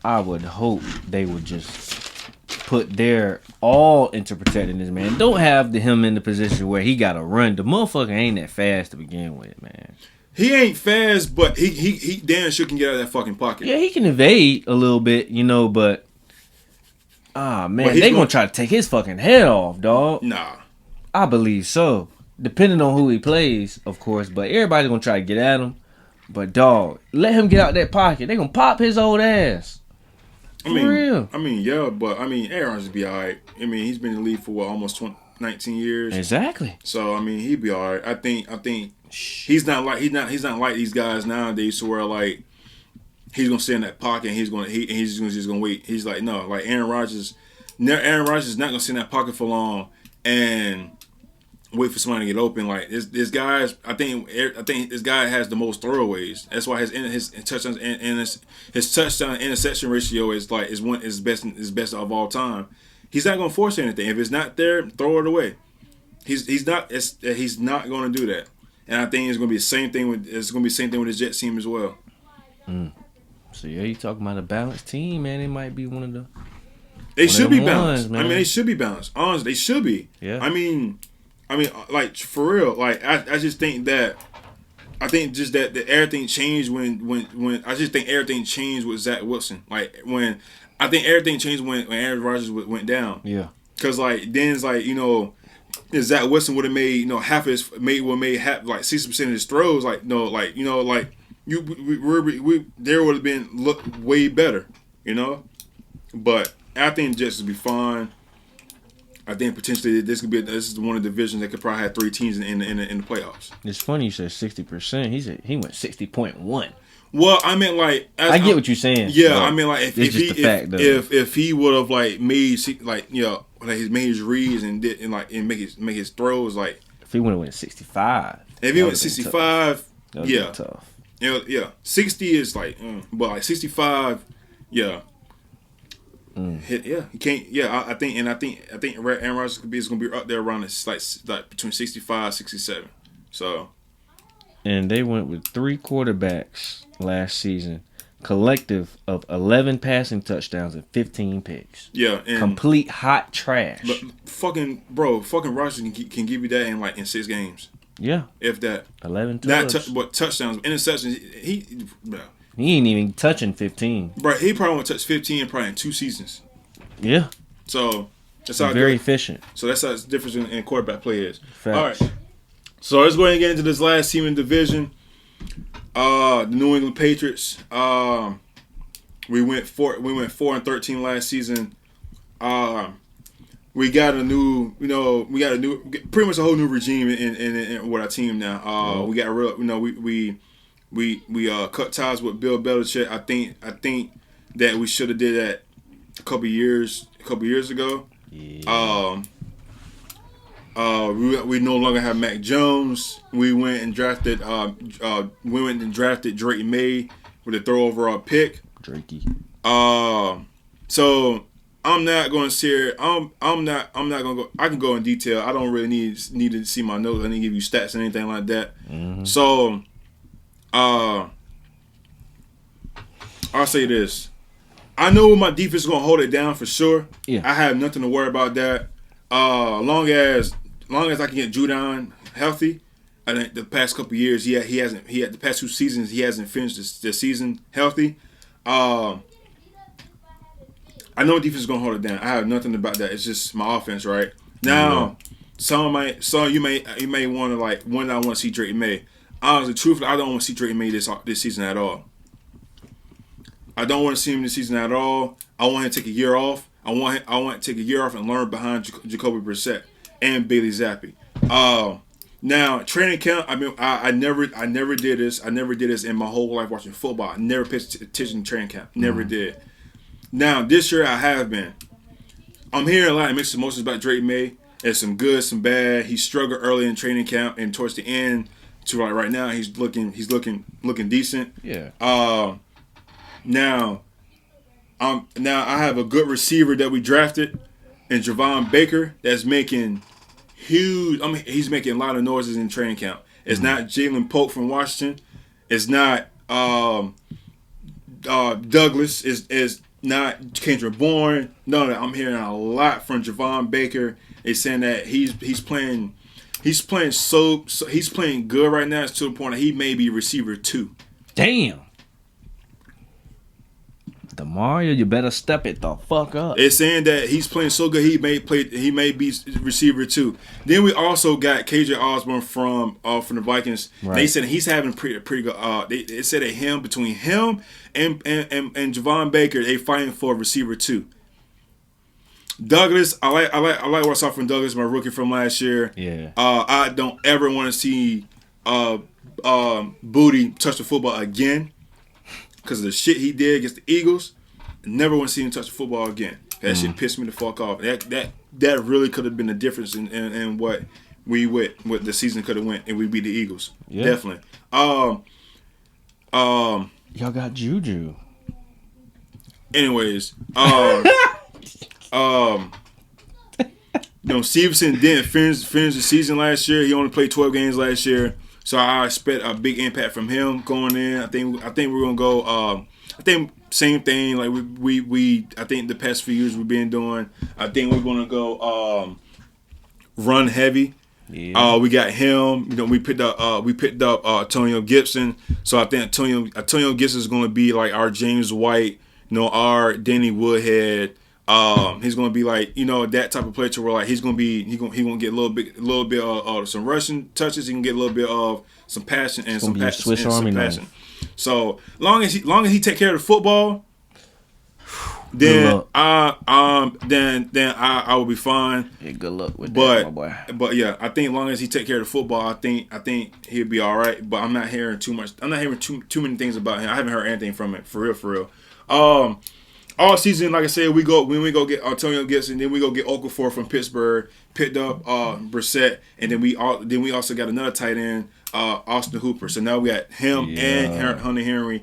I would hope they would just put their all into protecting this man. Don't have him in the position where he got to run. The motherfucker ain't that fast to begin with, man. He ain't fast, but he damn sure can get out of that fucking pocket. Yeah, he can evade a little bit, but man, they gonna try to take his fucking head off, dog. Nah. I believe so. Depending on who he plays, of course, but everybody's gonna try to get at him. But dog, let him get out that pocket. They gonna pop his old ass. For real. Yeah, but Aaron Rodgers be alright. He's been in the league for almost 19 years. Exactly. So he'd be alright. I think he's not like these guys nowadays to where like he's gonna stay in that pocket and he's just gonna wait. He's like no, like Aaron Rodgers is not gonna stay in that pocket for long and wait for somebody to get open. Like this guy, I think this guy has the most throwaways. That's why his touchdowns and his touchdown interception ratio is best of all time. He's not gonna force anything. If it's not there, throw it away. He's not gonna do that. And I think it's gonna be the same thing with his Jets team as well. So yeah, you talking about a balanced team, man? It might be one of the. They should be balanced. They should be balanced. Honestly, they should be. Yeah. Like for real. Like I just think that. I think just that everything changed when I just think everything changed with Zach Wilson. Like when I think everything changed when Aaron Rodgers went down. Yeah. Cause like then it's like if Zach Wilson would have made half his made 60% of his throws there would have been look way better, But I think the Jets would be fine. I think potentially this is one of the divisions that could probably have 3 teams in the playoffs. It's funny you said 60%. He went 60.1. Well, I mean, like I get what you're saying. Yeah, I mean, like if he would have like made made his reads and make his throws like if he would have went 65. If he went 65, yeah, tough. Yeah, 60 is like, but like 65, yeah. He can't. Yeah, I think Aaron Rodgers is gonna be up there around like between 65, 67. So, and they went with 3 quarterbacks last season, collective of 11 passing touchdowns and 15 picks. Yeah, and complete hot trash. But fucking Rodgers can give you that in 6 games. Yeah, if that 11 but touchdowns, interceptions. He ain't even touching 15. Bro, he probably won't touch 15 probably in 2 seasons. Yeah. So that's how very efficient. So that's how the difference in quarterback play is. Facts. All right. So let's go ahead and get into this last team in the division. The New England Patriots. We went 4-13 last season. We got a new, pretty much a whole new regime in with our team now. We got a real, we cut ties with Bill Belichick. I think that we should have did that a couple years ago. Yeah. We no longer have Mac Jones. We went and drafted Drake Maye with a throw overall pick. Drakey. So I'm not going to share. I'm not going to go. I can go in detail. I don't really need to see my notes. I didn't give you stats or anything like that. Mm-hmm. So, I'll say this. I know my defense is going to hold it down for sure. Yeah. I have nothing to worry about that. Long as I can get Judon healthy. I think the past couple of years, he hasn't. The past 2 seasons, he hasn't finished the season healthy. I know defense is gonna hold it down. I have nothing about that. It's just my offense, right? Now, some you may want to like when I want to see Drake Maye. Honestly, truthfully, I don't want to see Drake Maye this season at all. I don't want to see him this season at all. I want him to take a year off. I want to take a year off and learn behind Jacoby Brissett and Bailey Zappi. Now training camp. I mean, I never did this. I never did this in my whole life watching football. I never paid attention to training camp. Never did. Now this year I have been. I'm hearing a lot of mixed emotions about Drake Maye. There's some good, some bad. He struggled early in training camp, and towards the end, to right now, he's looking decent. Yeah. Now I have a good receiver that we drafted, in Javon Baker, that's making huge. I mean, he's making a lot of noises in training camp. It's not Jalen Polk from Washington. It's not Douglas. Is not Kendrick Bourne. No, I'm hearing a lot from Javon Baker. They're saying that he's playing good right now. It's to the point that he may be receiver 2. Damn. DeMario, you better step it the fuck up. It's saying that he's playing so good he may be receiver 2. Then we also got KJ Osborne from the Vikings. Right. They said he's having pretty good. They said that between him and Javon Baker, they fighting for receiver 2. Douglas, I like what I saw from Douglas, my rookie from last year. Yeah. I don't ever want to see Booty touch the football again. Because of the shit he did against the Eagles, never want to see him touch the football again. That shit pissed me the fuck off. That really could have been the difference in what the season could have went, and we beat the Eagles. Yeah. Definitely. Y'all got Juju. Anyways, Stevenson didn't finish the season last year. He only played 12 games last year. So I expect a big impact from him going in. I think we're gonna go. I think same thing like we I think the past few years we've been doing. I think we're gonna go run heavy. Yeah. We got him. We picked up Antonio Gibson. So I think Antonio Gibson is gonna be like our James White. Our Danny Woodhead. He's gonna be like that type of player to where like he's gonna get a little bit of some rushing touches. He can get a little bit of some passion and some passion. Swiss Army knife. So long as he take care of the football, then I will be fine. Yeah, good luck with that, my boy. But yeah, I think as long as he take care of the football, I think he'll be all right. But I'm not hearing too much. I'm not hearing too many things about him. I haven't heard anything from it for real. All season, like I said, when we go get Antonio Gibson, then we go get Okafor from Pittsburgh, picked up Brissett, and then we also got another tight end, Austin Hooper. So now we got him and Hunter Henry.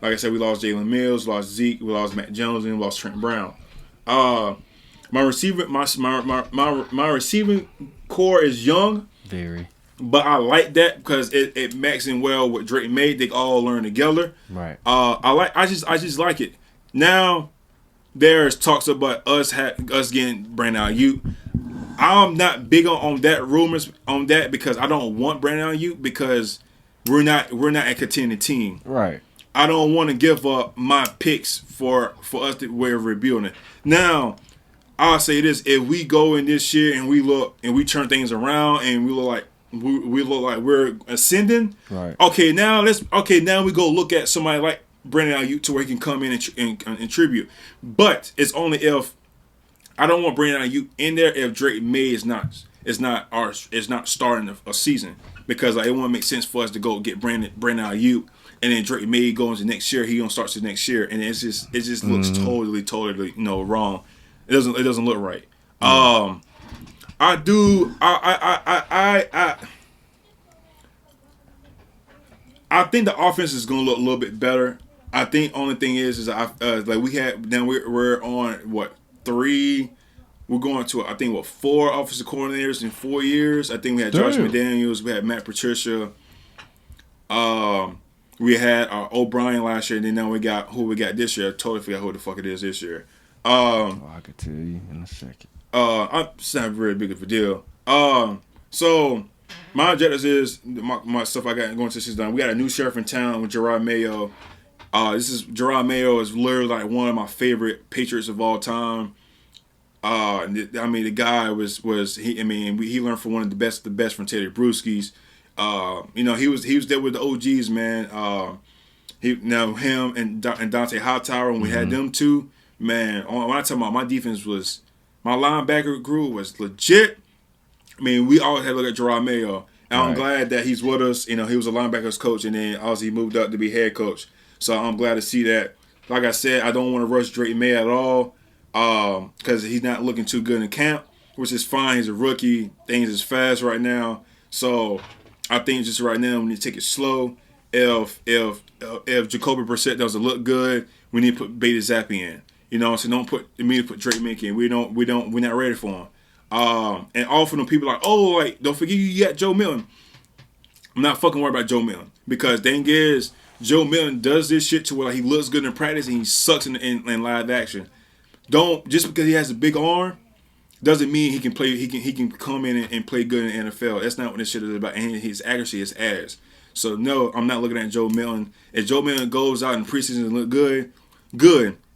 Like I said, we lost Jalen Mills, lost Zeke, we lost Matt Jones, and we lost Trent Brown. My receiving core is young. Very. But I like that because it maxing well with Drake Maye. They all learn together. Right. I just like it. Now, there's talks about us getting Brandon Ayuk. I'm not big on that rumors on that because I don't want Brandon Ayuk because we're not a contending team. Right. I don't want to give up my picks for us to we're rebuilding. Now, I'll say this: if we go in this year and we look and we turn things around and we look like we look like we're ascending. Right. Okay, now we go look at somebody like Brandon Ayuk to where he can come in and contribute. But it's only if I don't want Brandon Ayuk in there if Drake Maye is not starting a season, because like, it won't make sense for us to go get Brandon Ayuk and then Drake Maye goes to next year. He gonna start to next year, and it just looks totally wrong. It doesn't look right. I think the offense is gonna look a little bit better. I think only thing is like we're on what 3. We're going to I think 4 offensive coordinators in 4 years. I think we had Josh McDaniels, we had Matt Patricia, we had O'Brien last year, and then now we got who we got this year. I totally forgot who the fuck it is this year. I could tell you in a second. It's not very big of a deal. So my objectives is my stuff I got going to season done. We got a new sheriff in town with Drake Maye. Drake Maye is literally like one of my favorite Patriots of all time. I mean, the guy was he. I mean, he learned from one of the best from Teddy Bruschi's. He was there with the OGs, man. Him and Dante Hightower, when we had them two, man. When I talk about my defense was, my linebacker crew was legit. I mean, we always had to look at Drake Maye, and I'm glad that he's with us. He was a linebackers coach, and then obviously he moved up to be head coach. So I'm glad to see that. Like I said, I don't want to rush Drake Maye at all, because he's not looking too good in camp, which is fine. He's a rookie. Things is fast right now. So I think just right now we need to take it slow. If Jacoby Brissett doesn't look good, we need to put Bailey Zappi in. So don't immediately put Drake Maye in. We're not ready for him. And often when people are like, don't forget you got Joe Milton. I'm not fucking worried about Joe Milton, because the thing is, Joe Milton does this shit to where he looks good in practice and he sucks in live action. Just because he has a big arm doesn't mean he can play. He can come in and play good in the NFL. That's not what this shit is about. And his accuracy is ass. So no, I'm not looking at Joe Milton. If Joe Milton goes out in preseason and look good.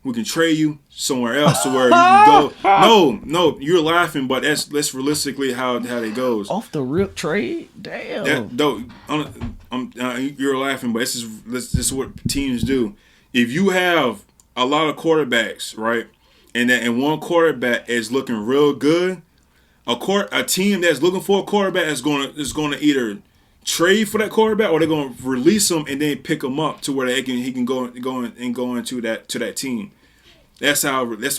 We can trade you somewhere else to where you can go. No, you're laughing, but that's realistically how it goes. Off the rip trade, damn. You're laughing, but this is what teams do. If you have a lot of quarterbacks, right, and one quarterback is looking real good, a team that's looking for a quarterback is going to either trade for that quarterback, or they're going to release him and then pick him up to where he can go into that team. That's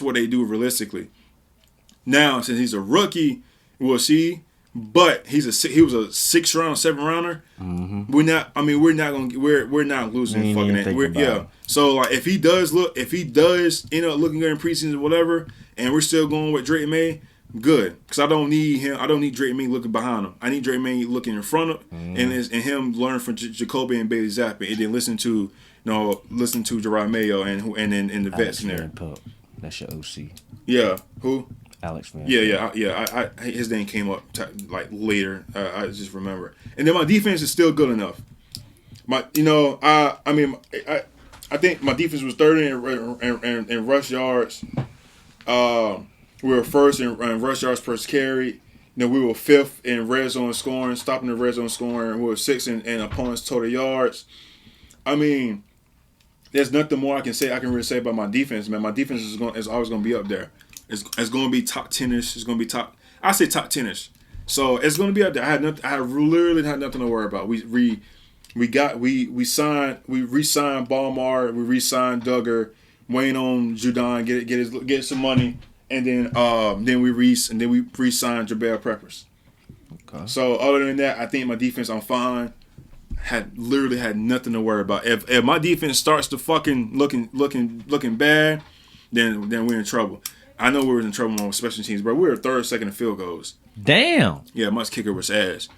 what they do realistically. Now, since he's a rookie, we'll see. But he was a 6th round, 7th rounder. Mm-hmm. We're not losing fucking it. Yeah. So like if he does end up looking good in preseason or whatever, and we're still going with Drake Maye, good, because I don't need him. I don't need Drake Maye looking behind him. I need Drake Maye looking in front of and him learn from Jacoby and Bailey Zappi, and then listen to Drake Maye and the vets in there. That's your OC. Yeah. Who? Alex Van. Yeah. I his name came up like later. I just remember. And then my defense is still good enough. I think my defense was 30 in rush yards. We were first in rush yards per carry. We were 5th in red zone scoring, stopping the red zone scoring. We were 6th in opponents' total yards. I mean, there's nothing more I can really say about my defense, man. My defense is always going to be up there. It's going to be top 10ish. It's going to be top 10ish. So it's going to be up there. I literally had nothing to worry about. We re-signed Ballmar. We re-signed Duggar, waiting on Judon get some money. And then we re-signed Jabal Peppers. Okay. So other than that, I think my defense, I'm fine. Had nothing to worry about. If my defense starts to fucking looking bad, then we're in trouble. I know we were in trouble on special teams, bro. We were 3rd, 2nd in field goals. Damn. Yeah, much kicker was ass,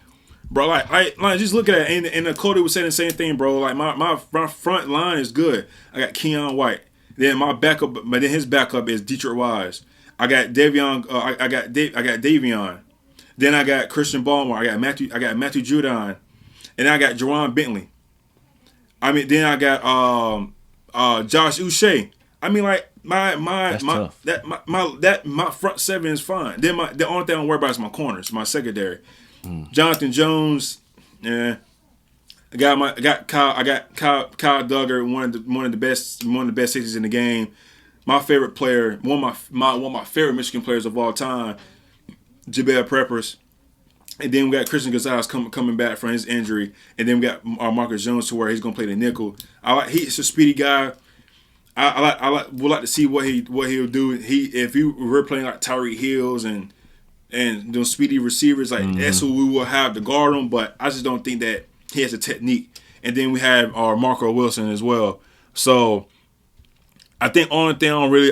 bro. Like just look at it. And Cody was saying the same thing, bro. Like my front line is good. I got Keon White. Then my backup, but then his backup is Dietrich Wise. I got Davion. I got Davion. Then I got Christian Ballmar. I got Matthew Judon, and I got Jerron Bentley. I mean, then I got Josh Uche. I mean, like my front 7 is fine. Then the only thing I'm worried about is my corners, my secondary. Jonathan Jones, yeah. I got Kyle Duggar, one of the best safeties in the game. My favorite player, one of my favorite Michigan players of all time, Jabel Peppers. And then we got Christian Gonzalez coming back from his injury, and then we got Marcus Jones to where he's gonna play the nickel. He's a speedy guy. Would like to see what he'll do. If he were playing like Tyreek Hills and those speedy receivers, like that's who we will have to guard him. But I just don't think that he has a technique. And then we have our Marco Wilson as well. So I think only thing I'm really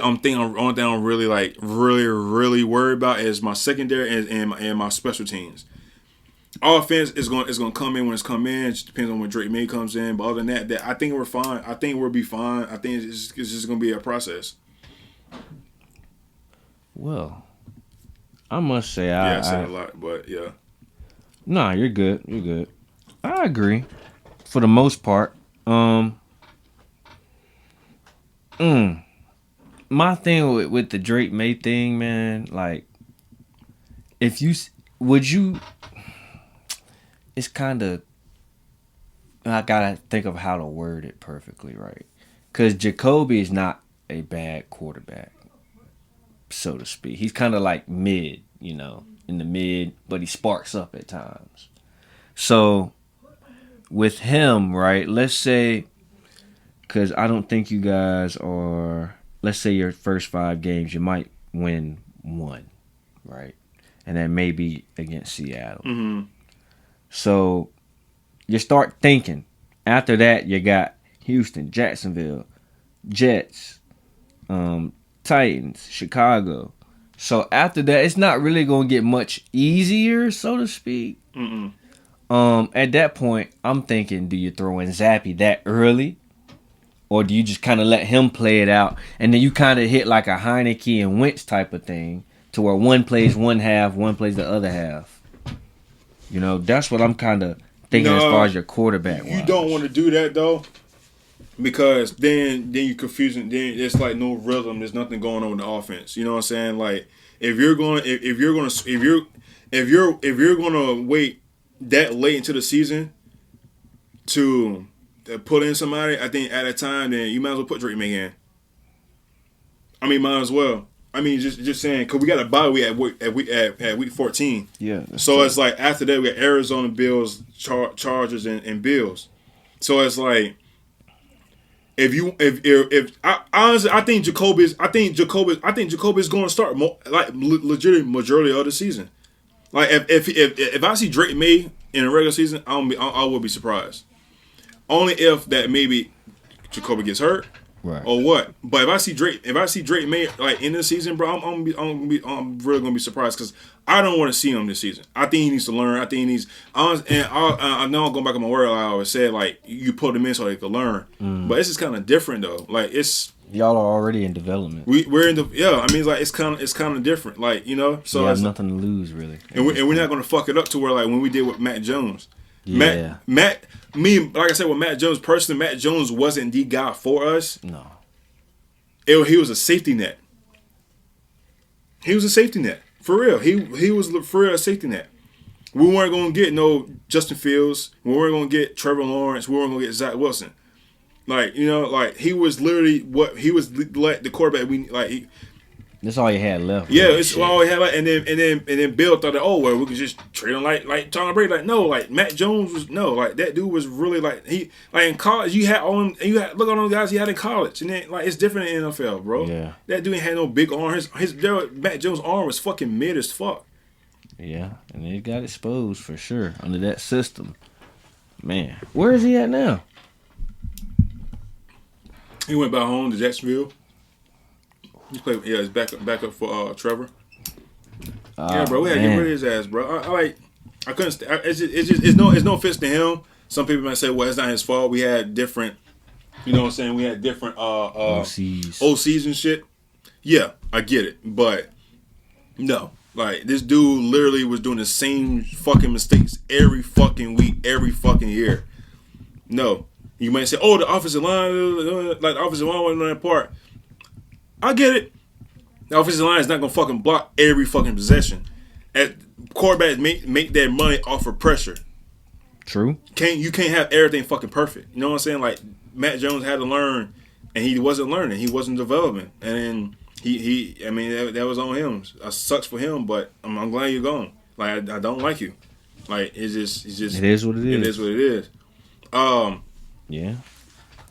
like really worried about is my secondary and my special teams. Offense is going to come in when it's come in. It just depends on when Drake Maye comes in. But other than that, I think we're fine. I think we'll be fine. I think it's just going to be a process. Well, I must say I said a lot, but yeah. Nah, you're good. You're good. I agree for the most part. My thing with the Drake Maye thing, man, like, it's kind of, I gotta think of how to word it perfectly, right? Because Jacoby is not a bad quarterback, so to speak. He's kind of like mid, in the mid, but he sparks up at times. So with him, right, let's say, because I don't think you guys are, let's say your first 5 games, you might win 1, right? And then maybe against Seattle. Mm-hmm. So you start thinking. After that, you got Houston, Jacksonville, Jets, Titans, Chicago. So after that, it's not really going to get much easier, so to speak. Mm-mm. At that point, I'm thinking, do you throw in Zappy that early? Or do you just kind of let him play it out? And then you kind of hit like a Heineke and Wentz type of thing to where one plays one half, one plays the other half. That's what I'm kind of thinking as far as your quarterback. You don't want to do that, though, because then you're confusing. Then it's like no rhythm. There's nothing going on with the offense. You know what I'm saying? Like if you're going to wait that late into the season to put in somebody, I think at a time, then you might as well put Drake Maye in. Might as well. Just saying, because we got a bye week at week 14. Yeah. So true. It's like after that we got Arizona, Bills, Chargers, and Bills. So it's like if I honestly I think Jacoby's going to start legitimately majority of the season. Like if I see Drake Maye in a regular season, I will be surprised. Only if that maybe Jacoby gets hurt. Right. Or what? But if I see Drake Maye like in this season, bro, I'm really gonna be surprised because I don't want to see him this season. I think he needs to learn. I think he needs. I know I'm going back on my word. Like I always said, like you put him in so they can learn. But this is kind of different though. Like y'all are already in development. We're in the It's like it's kind of different. Like so you have nothing to lose really. And we're not gonna fuck it up to where like when we did with Matt Jones. Yeah. Like I said with Matt Jones, personally, Matt Jones wasn't the guy for us. No. He was a safety net. He was a safety net. For real. He was for real a safety net. We weren't going to get no Justin Fields. We weren't going to get Trevor Lawrence. We weren't going to get Zach Wilson. Like, he was literally the quarterback that's all you had left. Yeah, it's all we had left. And then Bill thought that, we could just trade him like Tom Brady. Like, no, like Matt Jones was that dude was really in college look at all those guys he had in college. And then it's different in the NFL, bro. Yeah. That dude ain't had no big arm. Matt Jones' arm was fucking mid as fuck. Yeah, and he got exposed for sure under that system. Man, where is he at now? He went back home to Jacksonville. He played. Yeah, he's back up for Trevor. Yeah, bro, we had to get rid of his ass, bro. I couldn't. It's no offense to him. Some people might say, well, it's not his fault. We had different. You know what I'm saying? We had different OCs and shit. Yeah, I get it, but no, like this dude literally was doing the same fucking mistakes every fucking week, every fucking year. No, you might say, oh, the offensive line, like the offensive line wasn't on that part. I get it. The offensive line is not gonna fucking block every fucking possession. quarterbacks make their money off of pressure. True. You can't have everything fucking perfect. You know what I'm saying? Like Matt Jones had to learn, and he wasn't learning. He wasn't developing, and then I mean that was on him. It sucks for him, but I'm glad you're gone. Like I don't like you. Like it's just it is what it is. It is what it is. Yeah.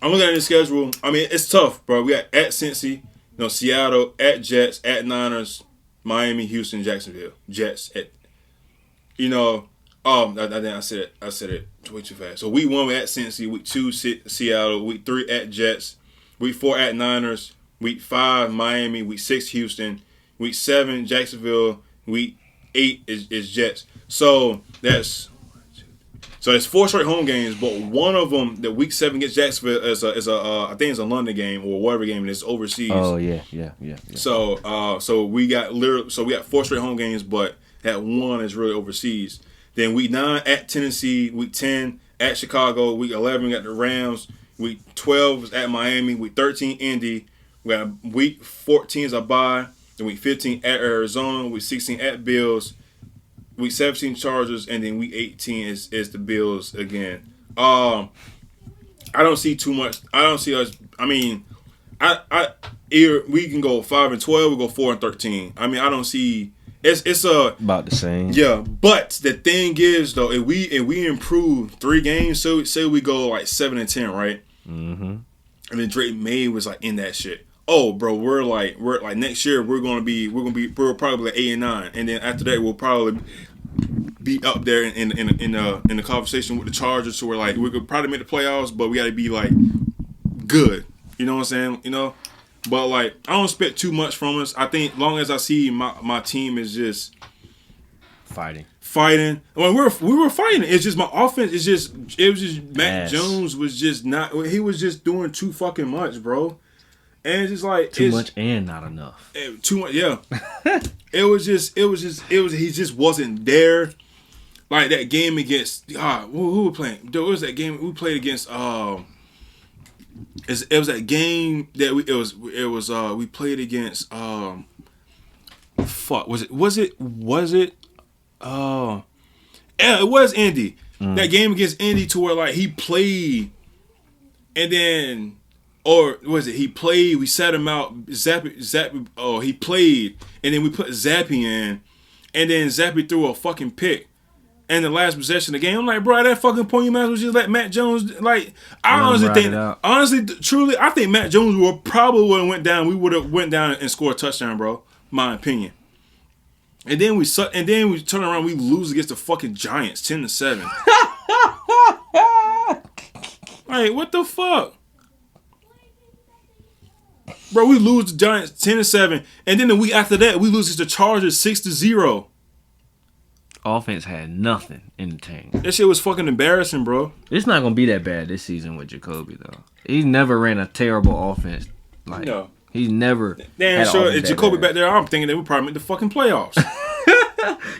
I'm looking at the schedule. I mean, it's tough, bro. We got at Cincy, Seattle, at Jets, at Niners, Miami, Houston, Jacksonville. Jets at, I said it way too fast. So week 1 we at Cincy, week 2 Seattle, week 3 at Jets, week 4 at Niners, week 5 Miami, week 6 Houston, week 7 Jacksonville, week 8 is Jets. So it's 4 straight home games, but one of them, the week 7 against Jacksonville, is I think it's a London game or whatever game, and it's overseas. Oh yeah. So we got 4 straight home games, but that one is really overseas. Then week 9 at Tennessee, week 10 at Chicago, week 11 we got the Rams, week 12 is at Miami, week 13 Indy, we got week 14 is a bye, then week 15 at Arizona, week 16 at Bills. Week 17 Chargers, and then week 18 is the Bills again. I don't see too much. I don't see us. I mean, either we can go 5-12, we go 4-13. I mean, I don't see. It's about the same. Yeah, but the thing is though, if we improve 3 games, so say we go like 7-10, right? Mm-hmm. And then Drake Maye was like in that shit. Oh, bro, we're like next year we're probably like 8-9, and then after that we'll probably be up there in the conversation with the Chargers. So we could probably make the playoffs, but we got to be like good. You know what I'm saying? But like I don't expect too much from us. I think long as I see my team is just fighting. Well, we were fighting. It's just my offense. It was just Matt Jones was just not. He was just doing too fucking much, bro. And it's just like too much and not enough. Too much, yeah. He just wasn't there. Like that game against who were playing? There was that game we played against. It was that game that we played against. Fuck, was it? Yeah, it was Indy. That game against Indy to where like he played, and then. Or was it he played? We sat him out. Zappy. Oh, he played, and then we put Zappy in, and then Zappy threw a fucking pick. And the last possession of the game, I'm like, bro, at that fucking point, you might as well just let Matt Jones. Like, I honestly, I think Matt Jones would have went down. We would have went down and scored a touchdown, bro. My opinion. And then we turn around, we lose against the fucking Giants, 10-7. Like, what the fuck? Bro, we lose the Giants 10-7, and then the week after that, we lose to the Chargers 6-0. Offense had nothing in the tank. That shit was fucking embarrassing, bro. It's not gonna be that bad this season with Jacoby though. He never ran a terrible offense. Like no. He's never. Damn sure. If Jacoby back there, I'm thinking they would probably make the fucking playoffs.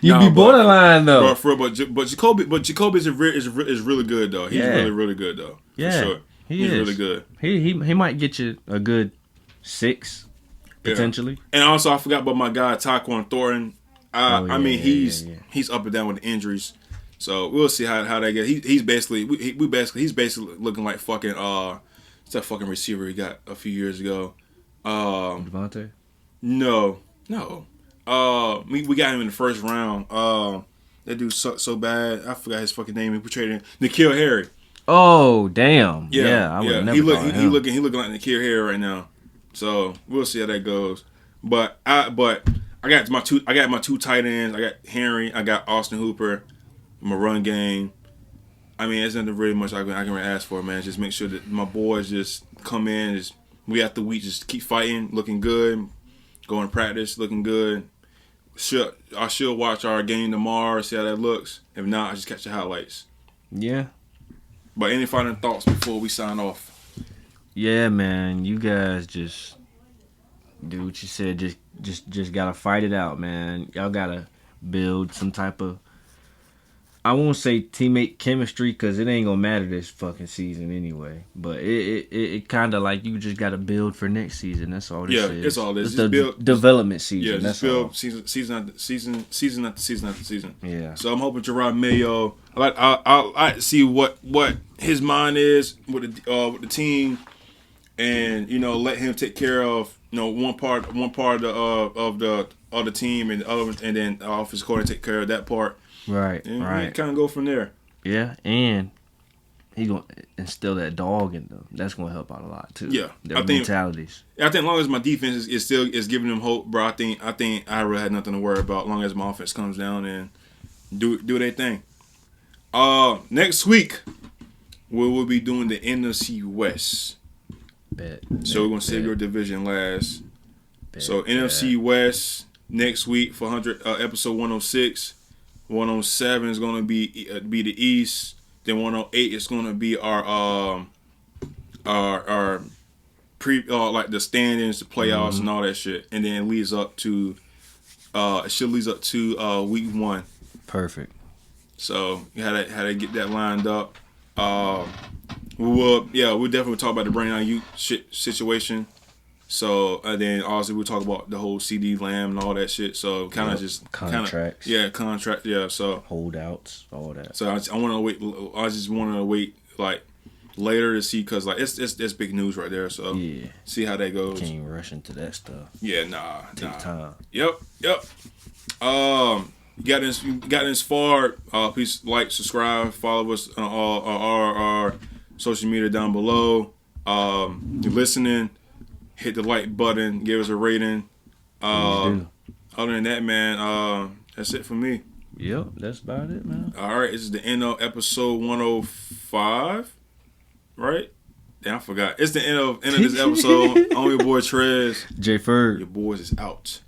You'd be borderline though. But Jacoby is really good though. He's really good though. Yeah, for sure. He's really good. He might get you a good 6 potentially. Yeah. And also I forgot about my guy Tyquan Thornton. He's up and down with the injuries, so we'll see how that goes. He's basically looking like fucking what's that fucking receiver he got a few years ago? Devontae? No. We got him in the first round. That dude sucked so bad. I forgot his fucking name. We traded him. N'Keal Harry. Oh damn! Yeah, I would never. He looking like N'Keal Harry right now. So we'll see how that goes. But I got my two tight ends. I got Henry. I got Austin Hooper. My run game. I mean, there's nothing really much I can really ask for, man. Just make sure that my boys just come in. Just week after week, just keep fighting, looking good. Going to practice, looking good. I should watch our game tomorrow, see how that looks. If not, I just catch the highlights. Yeah. But any final thoughts before we sign off? Yeah, man. You guys just do what you said. Just gotta fight it out, man. Y'all gotta build some type of I won't say teammate chemistry because it ain't gonna matter this fucking season anyway. But it kind of like you just got to build for next season. That's all this is. It's all this. It's Just the build development season. Yeah, that's just build all. season after season after season. Yeah. So I'm hoping Gerard Mayo. I like to see what his mind is with the team, and let him take care of one part of the team, and the other, and then the offensive coordinator take care of that part. Right. And right. kind of go from there. Yeah, and he gonna instill that dog in them. That's gonna help out a lot too. Yeah, their mentalities. I think as long as my defense is still giving them hope, bro. I think I really had nothing to worry about. As long as my offense comes down and do their thing. Next week we will be doing the NFC West. So we're gonna save your division last. So NFC West next week for episode 106. 107 is gonna be the East. Then 108 is gonna be our pre like the standings, the playoffs, and all that shit. And then it leads up to week 1. Perfect. So you had to get that lined up. We'll definitely talk about the Brain on You situation. So then also we'll talk about the whole CD Lamb and all that shit. So kind of just contracts. Contract. Yeah. So holdouts, all that. So I want to wait. I just want to wait like later to see because like it's big news right there. So see how that goes. Can't even rush into that stuff. Yeah. Take time. Yep. Got this far. Please like, subscribe, follow us on all our social media down below. You're listening. Hit the like button. Give us a rating. Other than that, man, that's it for me. Yep, that's about it, man. All right, this is the end of episode 105. Right? Damn, I forgot. It's the end of this episode. I'm your boy Trez. J Ferg. Your boys is out.